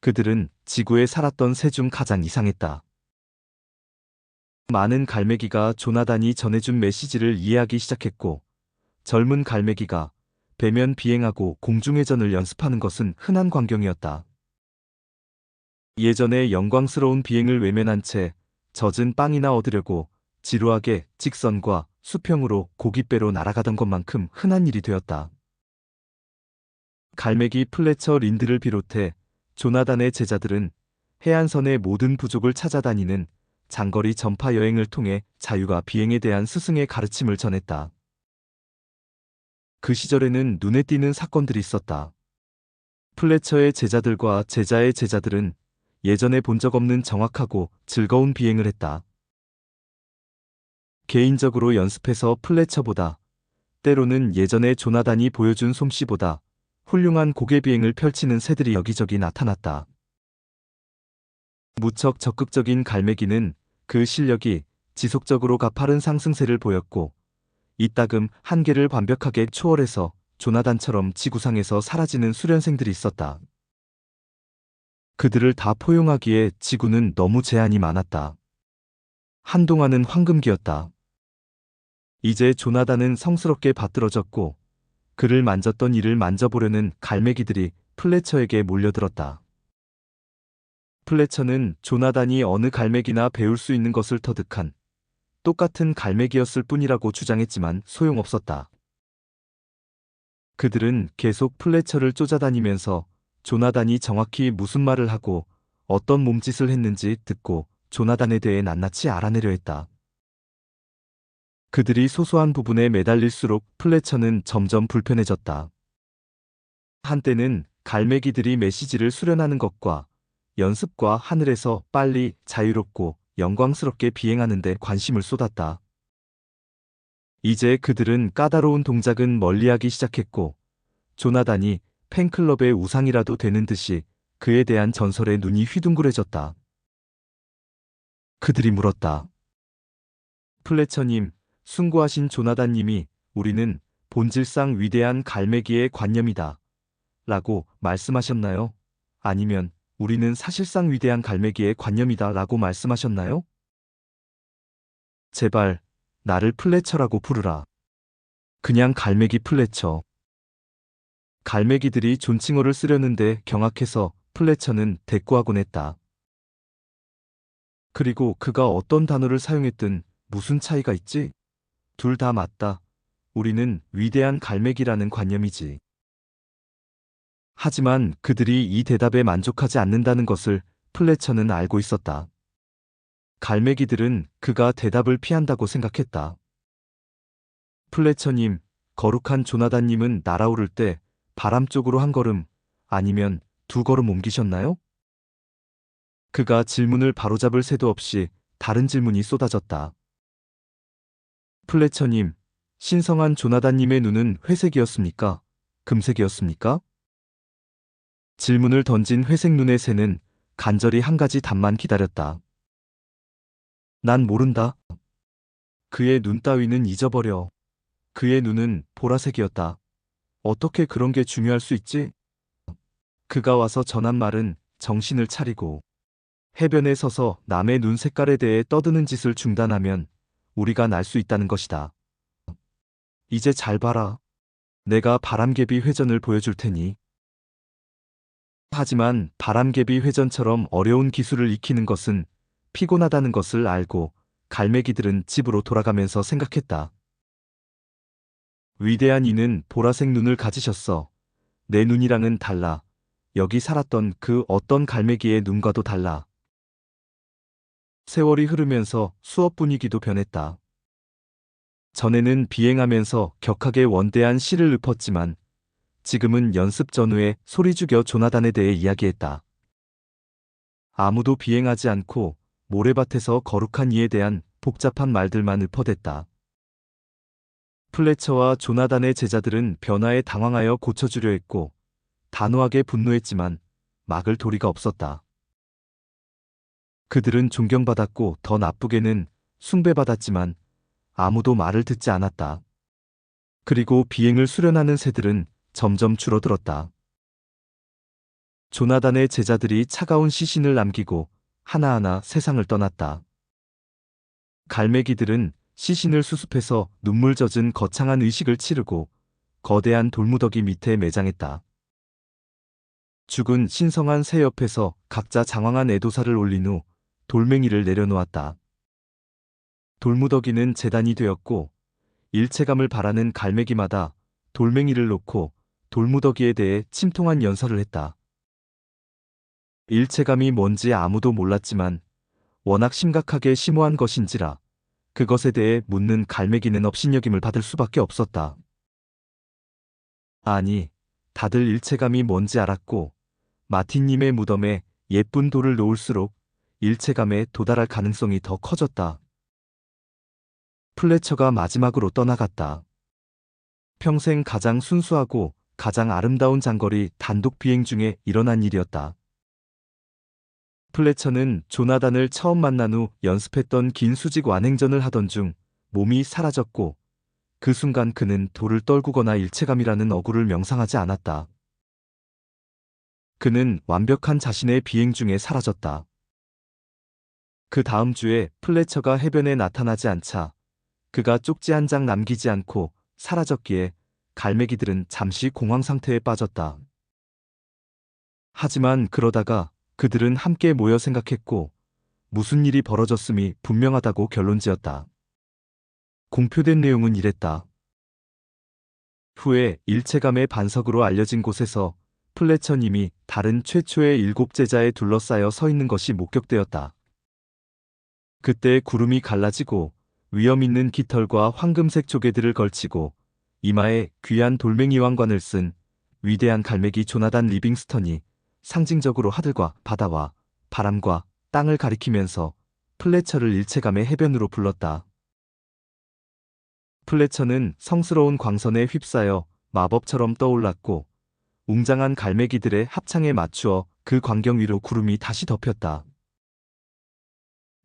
그들은 지구에 살았던 새 중 가장 이상했다. 많은 갈매기가 조나단이 전해준 메시지를 이해하기 시작했고 젊은 갈매기가 배면 비행하고 공중회전을 연습하는 것은 흔한 광경이었다. 예전에 영광스러운 비행을 외면한 채 젖은 빵이나 얻으려고 지루하게 직선과 수평으로 고깃배로 날아가던 것만큼 흔한 일이 되었다. 갈매기 플래처 린드를 비롯해 조나단의 제자들은 해안선의 모든 부족을 찾아다니는 장거리 전파 여행을 통해 자유가 비행에 대한 스승의 가르침을 전했다. 그 시절에는 눈에 띄는 사건들이 있었다. 플래처의 제자들과 제자의 제자들은 예전에 본 적 없는 정확하고 즐거운 비행을 했다. 개인적으로 연습해서 플래처보다, 때로는 예전에 조나단이 보여준 솜씨보다 훌륭한 고개 비행을 펼치는 새들이 여기저기 나타났다. 무척 적극적인 갈매기는 그 실력이 지속적으로 가파른 상승세를 보였고 이따금 한계를 완벽하게 초월해서 조나단처럼 지구상에서 사라지는 수련생들이 있었다. 그들을 다 포용하기에 지구는 너무 제한이 많았다. 한동안은 황금기였다. 이제 조나단은 성스럽게 받들어졌고 그를 만졌던 이를 만져보려는 갈매기들이 플래처에게 몰려들었다. 플래처는 조나단이 어느 갈매기나 배울 수 있는 것을 터득한 똑같은 갈매기였을 뿐이라고 주장했지만 소용없었다. 그들은 계속 플래처를 쫓아다니면서 조나단이 정확히 무슨 말을 하고 어떤 몸짓을 했는지 듣고 조나단에 대해 낱낱이 알아내려 했다. 그들이 소소한 부분에 매달릴수록 플래처는 점점 불편해졌다. 한때는 갈매기들이 메시지를 수련하는 것과 연습과 하늘에서 빨리 자유롭고 영광스럽게 비행하는 데 관심을 쏟았다. 이제 그들은 까다로운 동작은 멀리하기 시작했고 조나단이 팬클럽의 우상이라도 되는 듯이 그에 대한 전설에 눈이 휘둥그레졌다. 그들이 물었다. 플래처님, 숭고하신 조나단님이 우리는 본질상 위대한 갈매기의 관념이다 라고 말씀하셨나요? 아니면 우리는 사실상 위대한 갈매기의 관념이다 라고 말씀하셨나요? 제발 나를 플래처라고 부르라. 그냥 갈매기 플래처. 갈매기들이 존칭어를 쓰려는데 경악해서 플래처는 대꾸하곤 했다. 그리고 그가 어떤 단어를 사용했든 무슨 차이가 있지? 둘 다 맞다. 우리는 위대한 갈매기라는 관념이지. 하지만 그들이 이 대답에 만족하지 않는다는 것을 플래처는 알고 있었다. 갈매기들은 그가 대답을 피한다고 생각했다. 플래처님, 거룩한 조나단님은 날아오를 때 바람 쪽으로 한 걸음 아니면 두 걸음 옮기셨나요? 그가 질문을 바로잡을 새도 없이 다른 질문이 쏟아졌다. 플래처님, 신성한 조나단님의 눈은 회색이었습니까? 금색이었습니까? 질문을 던진 회색 눈의 새는 간절히 한 가지 답만 기다렸다. 난 모른다. 그의 눈 따위는 잊어버려. 그의 눈은 보라색이었다. 어떻게 그런 게 중요할 수 있지? 그가 와서 전한 말은 정신을 차리고 해변에 서서 남의 눈 색깔에 대해 떠드는 짓을 중단하면 우리가 날 수 있다는 것이다. 이제 잘 봐라. 내가 바람개비 회전을 보여줄 테니. 하지만 바람개비 회전처럼 어려운 기술을 익히는 것은 피곤하다는 것을 알고 갈매기들은 집으로 돌아가면서 생각했다. 위대한 이는 보라색 눈을 가지셨어. 내 눈이랑은 달라. 여기 살았던 그 어떤 갈매기의 눈과도 달라. 세월이 흐르면서 수업 분위기도 변했다. 전에는 비행하면서 격하게 원대한 시를 읊었지만 지금은 연습 전후에 소리 죽여 조나단에 대해 이야기했다. 아무도 비행하지 않고 모래밭에서 거룩한 이에 대한 복잡한 말들만 읊어댔다. 플래처와 조나단의 제자들은 변화에 당황하여 고쳐주려 했고 단호하게 분노했지만 막을 도리가 없었다. 그들은 존경받았고 더 나쁘게는 숭배받았지만 아무도 말을 듣지 않았다. 그리고 비행을 수련하는 새들은 점점 줄어들었다. 조나단의 제자들이 차가운 시신을 남기고 하나하나 세상을 떠났다. 갈매기들은 시신을 수습해서 눈물 젖은 거창한 의식을 치르고 거대한 돌무더기 밑에 매장했다. 죽은 신성한 새 옆에서 각자 장황한 애도사를 올린 후 돌멩이를 내려놓았다. 돌무더기는 제단이 되었고 일체감을 바라는 갈매기마다 돌멩이를 놓고 돌무더기에 대해 침통한 연설을 했다. 일체감이 뭔지 아무도 몰랐지만 워낙 심각하게 심오한 것인지라 그것에 대해 묻는 갈매기는 업신여김을 받을 수밖에 없었다. 아니, 다들 일체감이 뭔지 알았고 마틴님의 무덤에 예쁜 돌을 놓을수록 일체감에 도달할 가능성이 더 커졌다. 플래처가 마지막으로 떠나갔다. 평생 가장 순수하고 가장 아름다운 장거리 단독 비행 중에 일어난 일이었다. 플래처는 조나단을 처음 만난 후 연습했던 긴 수직 완행전을 하던 중 몸이 사라졌고 그 순간 그는 돌을 떨구거나 일체감이라는 어구를 명상하지 않았다. 그는 완벽한 자신의 비행 중에 사라졌다. 그 다음 주에 플래처가 해변에 나타나지 않자 그가 쪽지 한 장 남기지 않고 사라졌기에 갈매기들은 잠시 공황 상태에 빠졌다. 하지만 그러다가 그들은 함께 모여 생각했고 무슨 일이 벌어졌음이 분명하다고 결론지었다. 공표된 내용은 이랬다. 후에 일체감의 반석으로 알려진 곳에서 플래처님이 다른 최초의 7 제자에 둘러싸여 서 있는 것이 목격되었다. 그때 구름이 갈라지고 위험 있는 깃털과 황금색 조개들을 걸치고 이마에 귀한 돌멩이 왕관을 쓴 위대한 갈매기 조나단 리빙스턴이 상징적으로 하늘과 바다와 바람과 땅을 가리키면서 플래처를 일체감의 해변으로 불렀다. 플래처는 성스러운 광선에 휩싸여 마법처럼 떠올랐고 웅장한 갈매기들의 합창에 맞추어 그 광경 위로 구름이 다시 덮였다.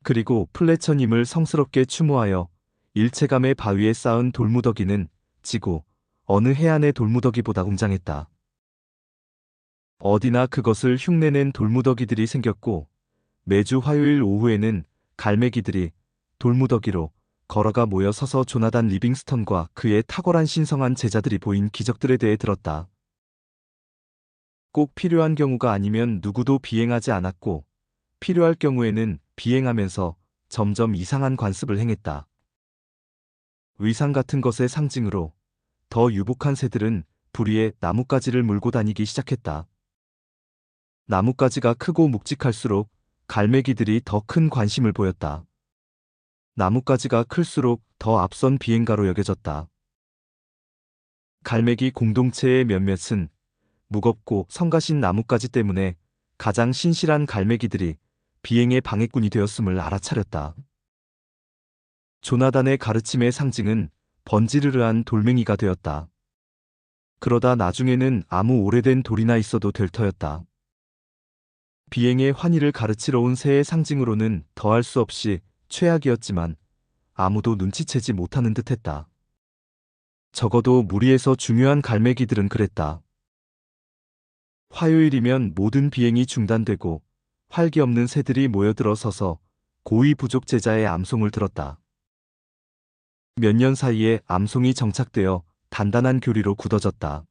그리고 플래처님을 성스럽게 추모하여 일체감의 바위에 쌓은 돌무더기는 지구 어느 해안의 돌무더기보다 웅장했다. 어디나 그것을 흉내낸 돌무더기들이 생겼고 매주 화요일 오후에는 갈매기들이 돌무더기로 걸어가 모여 서서 조나단 리빙스턴과 그의 탁월한 신성한 제자들이 보인 기적들에 대해 들었다. 꼭 필요한 경우가 아니면 누구도 비행하지 않았고 필요할 경우에는 비행하면서 점점 이상한 관습을 행했다. 위상 같은 것의 상징으로 더 유복한 새들은 부리에 나뭇가지를 물고 다니기 시작했다. 나뭇가지가 크고 묵직할수록 갈매기들이 더 큰 관심을 보였다. 나뭇가지가 클수록 더 앞선 비행가로 여겨졌다. 갈매기 공동체의 몇몇은 무겁고 성가신 나뭇가지 때문에 가장 신실한 갈매기들이 비행의 방해꾼이 되었음을 알아차렸다. 조나단의 가르침의 상징은 번지르르한 돌멩이가 되었다. 그러다 나중에는 아무 오래된 돌이나 있어도 될 터였다. 비행의 환희를 가르치러 온 새의 상징으로는 더할 수 없이 최악이었지만 아무도 눈치채지 못하는 듯했다. 적어도 무리에서 중요한 갈매기들은 그랬다. 화요일이면 모든 비행이 중단되고 활기 없는 새들이 모여들어 서서 고위 부족 제자의 암송을 들었다. 몇 년 사이에 암송이 정착되어 단단한 교리로 굳어졌다.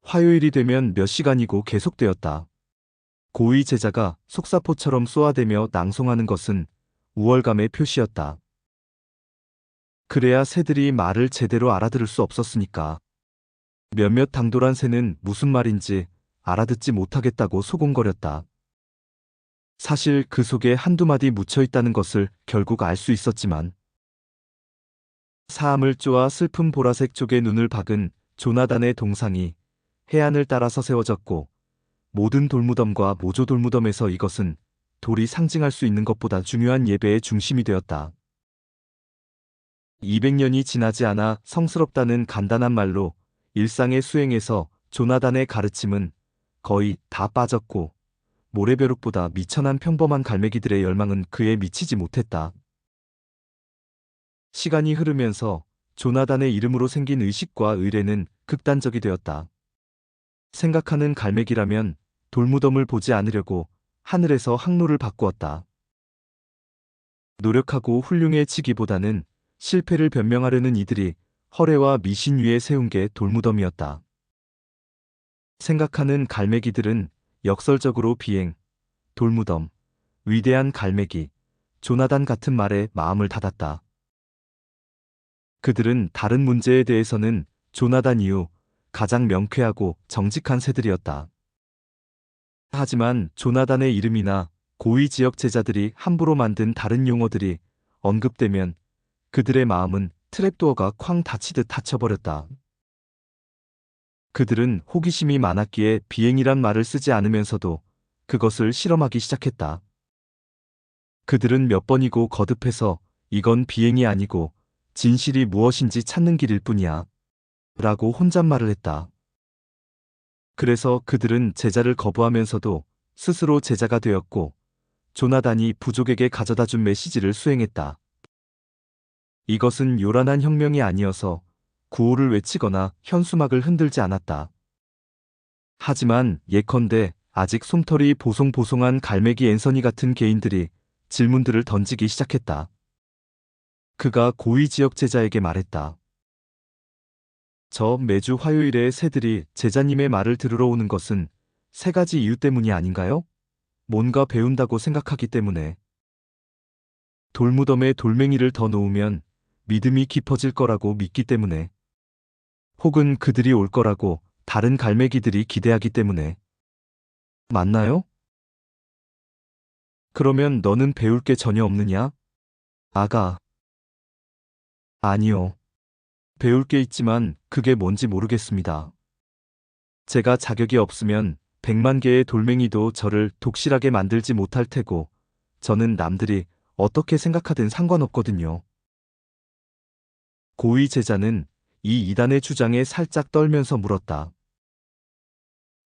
화요일이 되면 몇 시간이고 계속되었다. 고위 제자가 속사포처럼 쏘아대며 낭송하는 것은 우월감의 표시였다. 그래야 새들이 말을 제대로 알아들을 수 없었으니까. 몇몇 당돌한 새는 무슨 말인지 알아듣지 못하겠다고 소곤거렸다. 사실 그 속에 한두 마디 묻혀 있다는 것을 결국 알 수 있었지만 사암을 쪼아 슬픈 보라색 쪽에 눈을 박은 조나단의 동상이 해안을 따라서 세워졌고 모든 돌무덤과 모조 돌무덤에서 이것은 돌이 상징할 수 있는 것보다 중요한 예배의 중심이 되었다. 200년이 지나지 않아 성스럽다는 간단한 말로 일상의 수행에서 조나단의 가르침은 거의 다 빠졌고 모래벼룩보다 미천한 평범한 갈매기들의 열망은 그에 미치지 못했다. 시간이 흐르면서 조나단의 이름으로 생긴 의식과 의례는 극단적이 되었다. 생각하는 갈매기라면 돌무덤을 보지 않으려고 하늘에서 항로를 바꾸었다. 노력하고 훌륭해지기보다는 실패를 변명하려는 이들이 허례와 미신 위에 세운 게 돌무덤이었다. 생각하는 갈매기들은 역설적으로 비행, 돌무덤, 위대한 갈매기, 조나단 같은 말에 마음을 닫았다. 그들은 다른 문제에 대해서는 조나단 이후 가장 명쾌하고 정직한 새들이었다. 하지만 조나단의 이름이나 고위 지역 제자들이 함부로 만든 다른 용어들이 언급되면 그들의 마음은 트랩도어가 쾅 닫히듯 닫혀버렸다. 그들은 호기심이 많았기에 비행이란 말을 쓰지 않으면서도 그것을 실험하기 시작했다. 그들은 몇 번이고 거듭해서 이건 비행이 아니고 진실이 무엇인지 찾는 길일 뿐이야 라고 혼잣말을 했다. 그래서 그들은 제자를 거부하면서도 스스로 제자가 되었고 조나단이 부족에게 가져다 준 메시지를 수행했다. 이것은 요란한 혁명이 아니어서 구호를 외치거나 현수막을 흔들지 않았다. 하지만 예컨대 아직 솜털이 보송보송한 갈매기 앤서니 같은 개인들이 질문들을 던지기 시작했다. 그가 고위 지역 제자에게 말했다. 저 매주 화요일에 새들이 제자님의 말을 들으러 오는 것은 세 가지 이유 때문이 아닌가요? 뭔가 배운다고 생각하기 때문에. 돌무덤에 돌멩이를 더 놓으면 믿음이 깊어질 거라고 믿기 때문에. 혹은 그들이 올 거라고 다른 갈매기들이 기대하기 때문에. 맞나요? 그러면 너는 배울 게 전혀 없느냐? 아가. 아니요. 배울 게 있지만 그게 뭔지 모르겠습니다. 제가 자격이 없으면 100만 개의 돌멩이도 저를 독실하게 만들지 못할 테고 저는 남들이 어떻게 생각하든 상관없거든요. 고위 제자는 이 이단의 주장에 살짝 떨면서 물었다.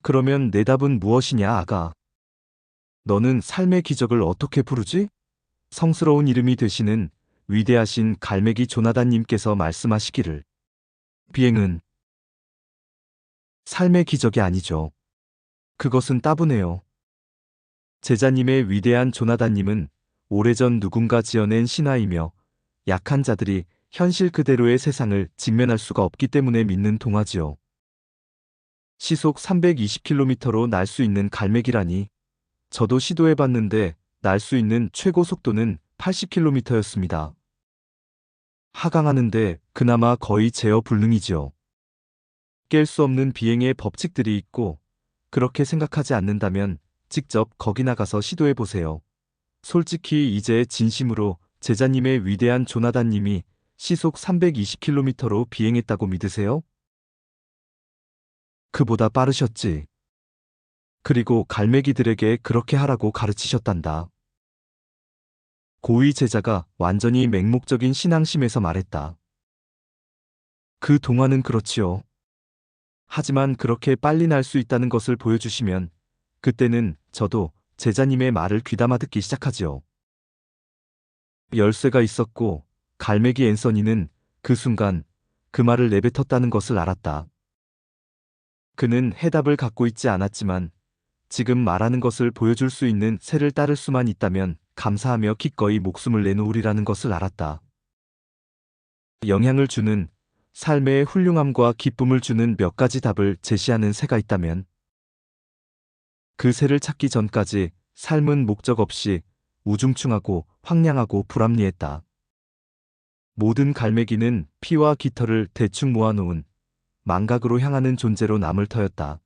그러면 내 답은 무엇이냐, 아가? 너는 삶의 기적을 어떻게 부르지? 성스러운 이름이 되시는 위대하신 갈매기 조나단님께서 말씀하시기를. 비행은 삶의 기적이 아니죠. 그것은 따분해요. 제자님의 위대한 조나단님은 오래전 누군가 지어낸 신화이며 약한 자들이 현실 그대로의 세상을 직면할 수가 없기 때문에 믿는 동화지요. 시속 320km로 날 수 있는 갈매기라니. 저도 시도해봤는데 날 수 있는 최고 속도는 80km였습니다. 하강하는데 그나마 거의 제어 불능이지요. 깰 수 없는 비행의 법칙들이 있고 그렇게 생각하지 않는다면 직접 거기 나가서 시도해보세요. 솔직히 이제 진심으로 제자님의 위대한 조나단님이 시속 320km로 비행했다고 믿으세요? 그보다 빠르셨지. 그리고 갈매기들에게 그렇게 하라고 가르치셨단다. 고위 제자가 완전히 맹목적인 신앙심에서 말했다. 그 동화는 그렇지요. 하지만 그렇게 빨리 날 수 있다는 것을 보여주시면 그때는 저도 제자님의 말을 귀담아 듣기 시작하지요. 열쇠가 있었고 갈매기 앤서니는 그 순간 그 말을 내뱉었다는 것을 알았다. 그는 해답을 갖고 있지 않았지만 지금 말하는 것을 보여줄 수 있는 새를 따를 수만 있다면 감사하며 기꺼이 목숨을 내놓으리라는 것을 알았다. 영향을 주는, 삶의 훌륭함과 기쁨을 주는 몇 가지 답을 제시하는 새가 있다면 그 새를 찾기 전까지 삶은 목적 없이 우중충하고 황량하고 불합리했다. 모든 갈매기는 피와 깃털을 대충 모아놓은 망각으로 향하는 존재로 남을 터였다.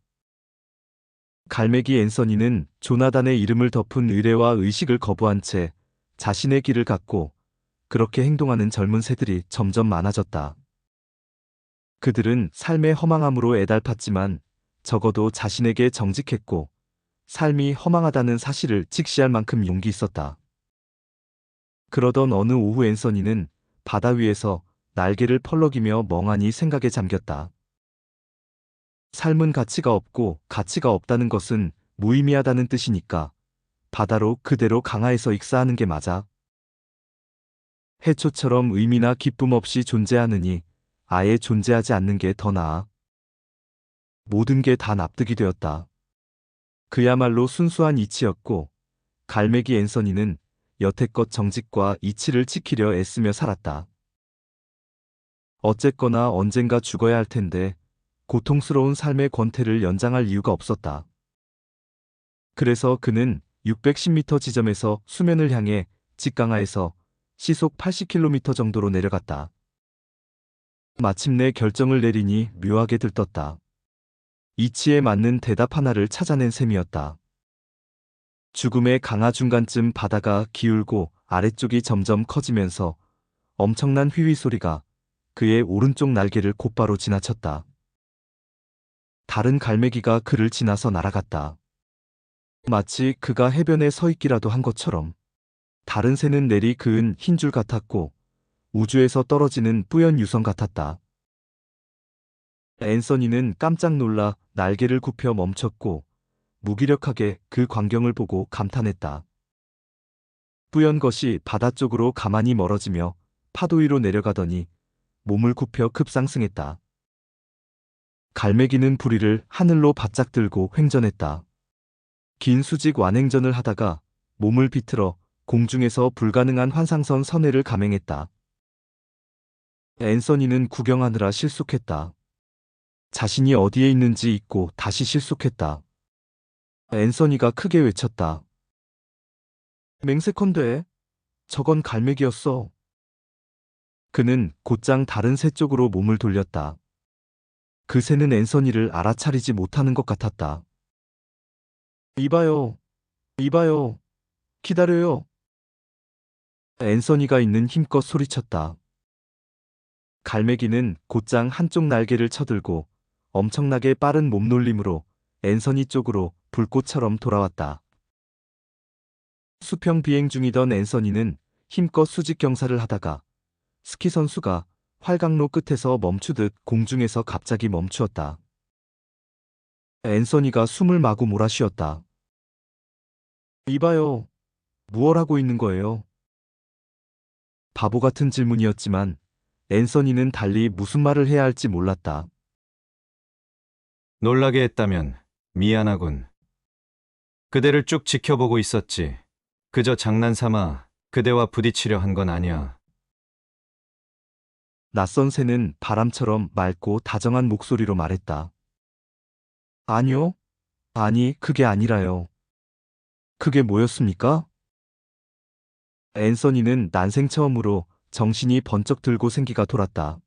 갈매기 앤서니는 조나단의 이름을 덮은 의례와 의식을 거부한 채 자신의 길을 갖고 그렇게 행동하는 젊은 새들이 점점 많아졌다. 그들은 삶의 허망함으로 애달팠지만 적어도 자신에게 정직했고 삶이 허망하다는 사실을 직시할 만큼 용기 있었다. 그러던 어느 오후 앤서니는 바다 위에서 날개를 펄럭이며 멍하니 생각에 잠겼다. 삶은 가치가 없고 가치가 없다는 것은 무의미하다는 뜻이니까 바다로 그대로 강하에서 익사하는 게 맞아. 해초처럼 의미나 기쁨 없이 존재하느니 아예 존재하지 않는 게 더 나아. 모든 게 다 납득이 되었다. 그야말로 순수한 이치였고 갈매기 앤서니는 여태껏 정직과 이치를 지키려 애쓰며 살았다. 어쨌거나 언젠가 죽어야 할 텐데 고통스러운 삶의 권태를 연장할 이유가 없었다. 그래서 그는 610m 지점에서 수면을 향해 직강하에서 시속 80km 정도로 내려갔다. 마침내 결정을 내리니 묘하게 들떴다. 이치에 맞는 대답 하나를 찾아낸 셈이었다. 죽음의 강화 중간쯤 바다가 기울고 아래쪽이 점점 커지면서 엄청난 휘휘 소리가 그의 오른쪽 날개를 곧바로 지나쳤다. 다른 갈매기가 그를 지나서 날아갔다. 마치 그가 해변에 서 있기라도 한 것처럼. 다른 새는 내리 그은 흰 줄 같았고 우주에서 떨어지는 뿌연 유성 같았다. 앤서니는 깜짝 놀라 날개를 굽혀 멈췄고 무기력하게 그 광경을 보고 감탄했다. 뿌연 것이 바다 쪽으로 가만히 멀어지며 파도 위로 내려가더니 몸을 굽혀 급상승했다. 갈매기는 부리를 하늘로 바짝 들고 횡전했다. 긴 수직 완행전을 하다가 몸을 비틀어 공중에서 불가능한 환상선 선회를 감행했다. 앤서니는 구경하느라 실속했다. 자신이 어디에 있는지 잊고 다시 실속했다. 앤서니가 크게 외쳤다. 맹세컨대 저건 갈매기였어. 그는 곧장 다른 새 쪽으로 몸을 돌렸다. 그 새는 앤서니를 알아차리지 못하는 것 같았다. 이봐요. 이봐요. 기다려요. 앤서니가 있는 힘껏 소리쳤다. 갈매기는 곧장 한쪽 날개를 쳐들고 엄청나게 빠른 몸놀림으로 앤서니 쪽으로 불꽃처럼 돌아왔다. 수평 비행 중이던 앤서니는 힘껏 수직 경사를 하다가 스키 선수가 활강로 끝에서 멈추듯 공중에서 갑자기 멈추었다. 앤서니가 숨을 마구 몰아쉬었다. 이봐요. 무얼 하고 있는 거예요? 바보 같은 질문이었지만 앤서니는 달리 무슨 말을 해야 할지 몰랐다. 놀라게 했다면 미안하군. 그대를 쭉 지켜보고 있었지. 그저 장난삼아 그대와 부딪히려 한 건 아니야. 낯선 새는 바람처럼 맑고 다정한 목소리로 말했다. 아니요. 아니, 그게 아니라요. 그게 뭐였습니까? 앤서니는 난생 처음으로 정신이 번쩍 들고 생기가 돌았다.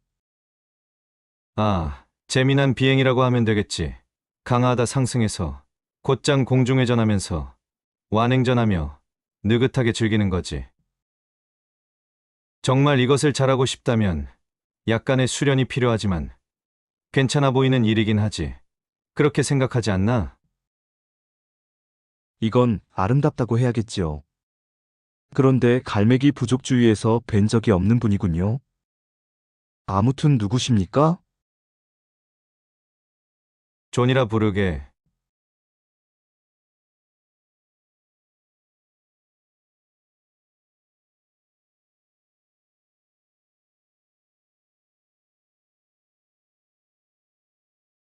아, 재미난 비행이라고 하면 되겠지. 강하다 상승해서 곧장 공중에 전하면서 완행전하며 느긋하게 즐기는 거지. 정말 이것을 잘하고 싶다면 약간의 수련이 필요하지만 괜찮아 보이는 일이긴 하지. 그렇게 생각하지 않나? 이건 아름답다고 해야겠지요. 그런데 갈매기 부족주의에서 뵌 적이 없는 분이군요. 아무튼 누구십니까? 존이라 부르게